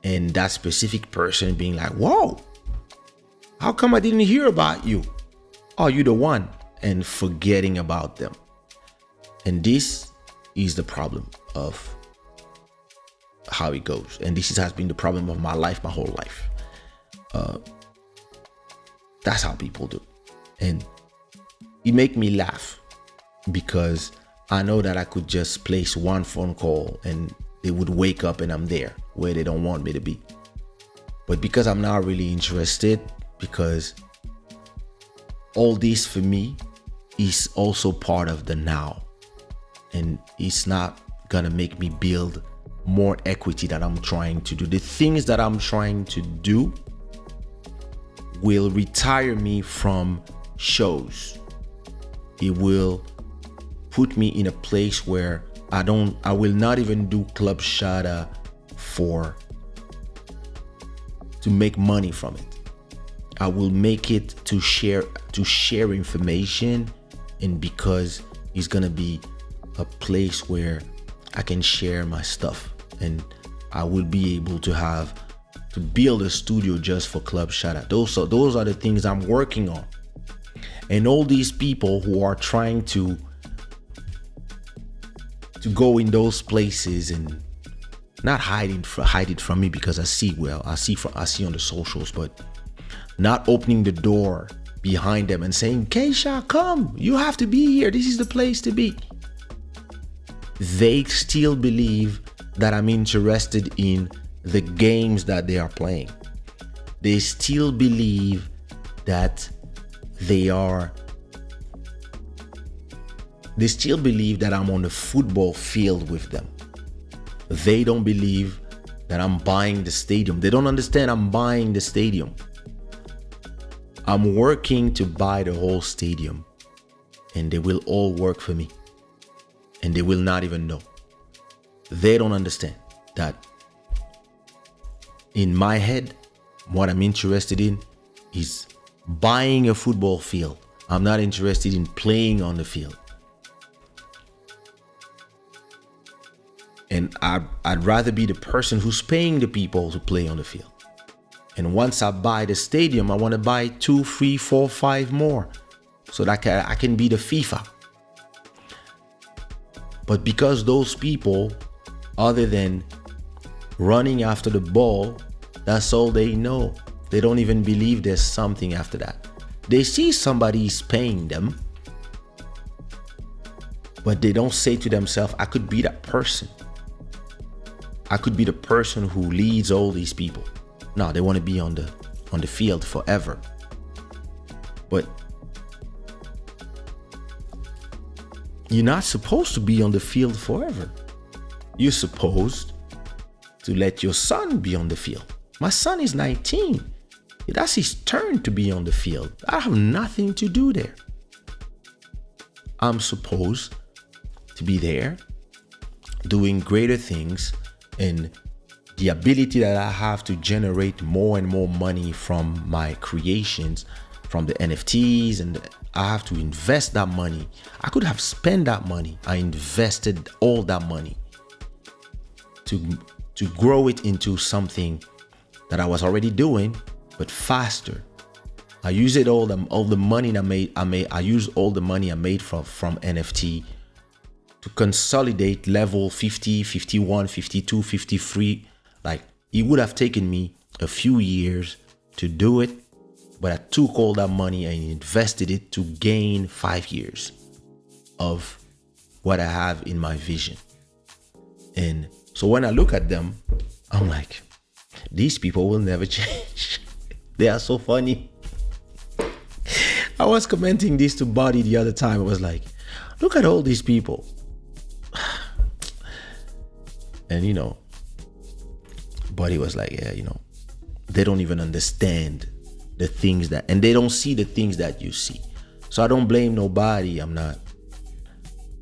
and that specific person being like, whoa, how come I didn't hear about you? Oh, you the one, and forgetting about them. And this is the problem of how it goes. And this has been the problem of my life, my whole life. That's how people do. And it make me laugh because I know that I could just place one phone call and they would wake up and I'm there where they don't want me to be. But because I'm not really interested, because all this for me is also part of the now. And it's not gonna make me build more equity that I'm trying to do. The things that I'm trying to do will retire me from shows. It will put me in a place where I will not even do Club Shada to make money from it. I will make it to share information, and because it's gonna be a place where I can share my stuff, and I will be able to build a studio just for Club Shada. Those are the things I'm working on. And all these people who are trying to go in those places and not hide it from me, because I see on the socials, but not opening the door behind them and saying, Kaysha, come, you have to be here. This is the place to be. They still believe that I'm interested in the games that they are playing. They still believe that they still believe that I'm on the football field with them. They don't believe that I'm buying the stadium. They don't understand I'm buying the stadium. I'm working to buy the whole stadium, and they will all work for me, and they will not even know. They don't understand that in my head, what I'm interested in is buying a football field. I'm not interested in playing on the field. And I'd rather be the person who's paying the people to play on the field. And once I buy the stadium, I want to buy 2, 3, 4, 5 more so that I can be the FIFA. But because those people, other than running after the ball, that's all they know. They don't even believe there's something after that. They see somebody is paying them, but they don't say to themselves, I could be that person. I could be the person who leads all these people. No, they want to be on the field forever. But you're not supposed to be on the field forever. You're supposed to let your son be on the field. My son is 19. That's his turn to be on the field. I have nothing to do there. I'm supposed to be there doing greater things and the ability that I have to generate more and more money from my creations, from the NFTs, and I have to invest that money. I could have spent that money. I invested all that money to grow it into something that I was already doing, but faster. I use it all the money I use all the money I made from NFT to consolidate level 50, 51, 52, 53. Like, it would have taken me a few years to do it, but I took all that money and invested it to gain 5 years of what I have in my vision. And so when I look at them, I'm like, these people will never change. They are so funny. I was commenting this to Buddy the other time. I was like, look at all these people. And Buddy was like, yeah, they don't even understand the things that, and they don't see the things that you see. So I don't blame nobody. I'm not.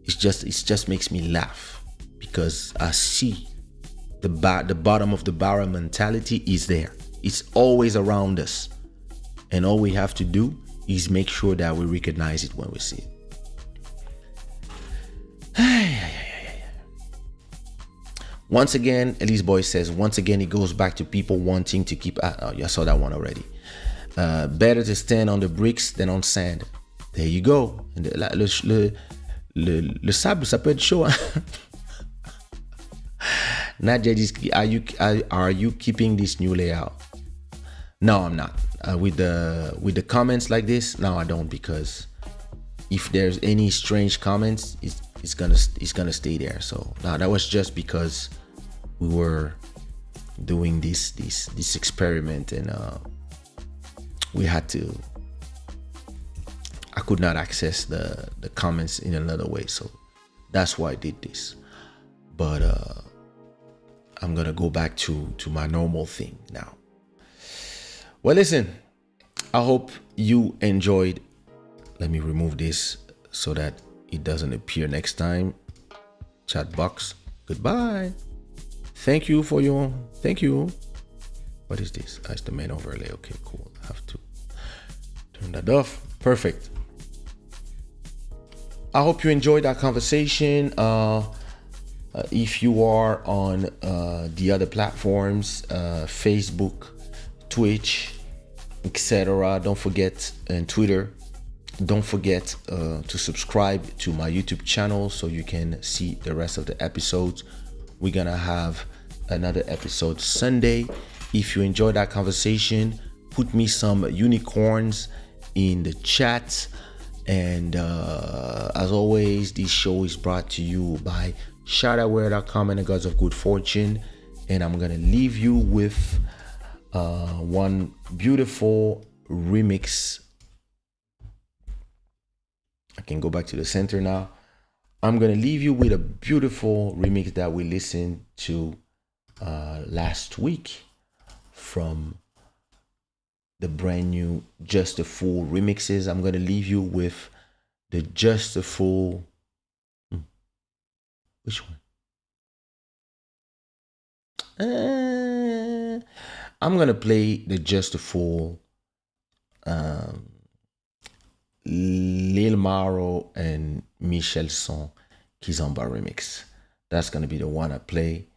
It just makes me laugh because I see the bottom of the barrel mentality is there. It's always around us, and all we have to do is make sure that we recognize it when we see it. Once again, Elise Boy says, once again, it goes back to people wanting to keep. I saw that one already. Better to stand on the bricks than on sand. There you go. Le sable, ça peut être chaud. Nadia dit, are you keeping this new layout? No, I'm not. With the comments like this, no, I don't, because if there's any strange comments, it's gonna stay there. So now that was just because we were doing this experiment, and we had to. I could not access the comments in another way, so that's why I did this. But I'm gonna go back to my normal thing now. Well, listen, I hope you enjoyed. Let me remove this so that it doesn't appear next time. Chat box. Goodbye. Thank you. What is this? That's the main overlay. Okay, cool. I have to turn that off. Perfect. I hope you enjoyed that conversation. If you are on the other platforms, Facebook, Twitch, etc., don't forget, and Twitter, don't forget to subscribe to my YouTube channel so you can see the rest of the episodes. We're gonna have another episode Sunday. If you enjoyed that conversation, put me some unicorns in the chat. And as always, this show is brought to you by Shadaware.com and the Gods of Good Fortune. And I'm gonna leave you with one beautiful remix. I can go back to the center now. I'm gonna leave you with a beautiful remix that we listened to last week from the brand new Just a Fool remixes. I'm gonna leave you with the Just a Fool. Which one? I'm gonna play the Just a Fool, Lil Maro and Michel Son Kizomba remix. That's gonna be the one I play.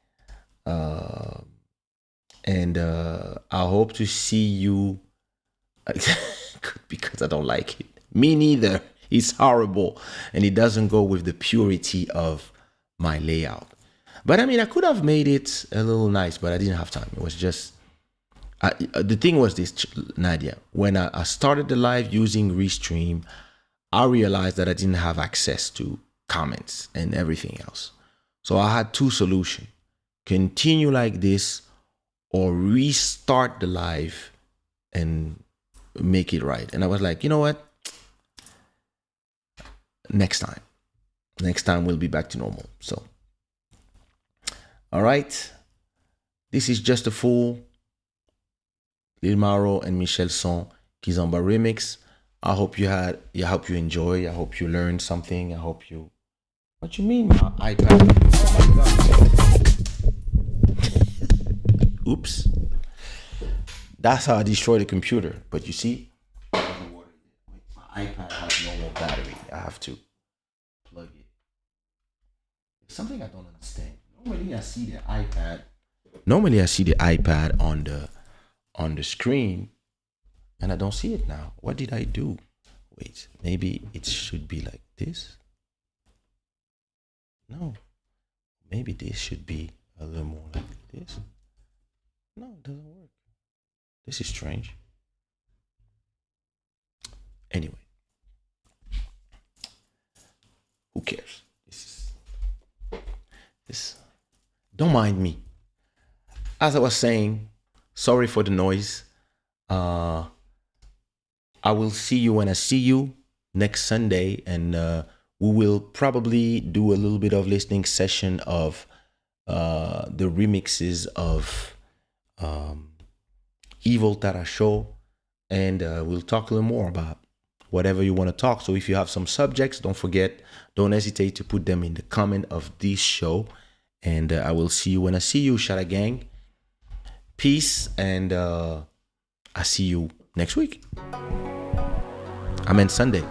And I hope to see you. Because I don't like it. Me neither. It's horrible, and it doesn't go with the purity of my layout. But I mean, I could have made it a little nice, but I didn't have time. It was just the thing was this, Nadia. When I started the live using Restream, I realized that I didn't have access to comments and everything else. So I had two solutions: continue like this, or restart the live and make it right. And I was like, you know what? Next time we'll be back to normal. So, all right. This is Just a Fool, Lil Maro and Michel Son Kizomba remix. I hope you enjoy. I hope you learned something. I hope you. What you mean, my iPad? Oh my God. Oops. That's how I destroy the computer. But you see, my iPad has no more battery. I have to plug it. It's something I don't understand. Normally I see the iPad. Normally I see the iPad on the screen, and I don't see it now. What did I do? Wait, maybe it should be like this. No, maybe this should be a little more like this. No, it doesn't work. This is strange. Anyway, who cares? This. Don't mind me. As I was saying, sorry for the noise. I will see you when I see you next Sunday, and we will probably do a little bit of listening session of the remixes of Evil Tara Show, and we'll talk a little more about whatever you want to talk. So if you have some subjects, don't hesitate to put them in the comment of this show, and I will see you when I see you, Shada Gang. Peace, and I see you next week. I meant Sunday.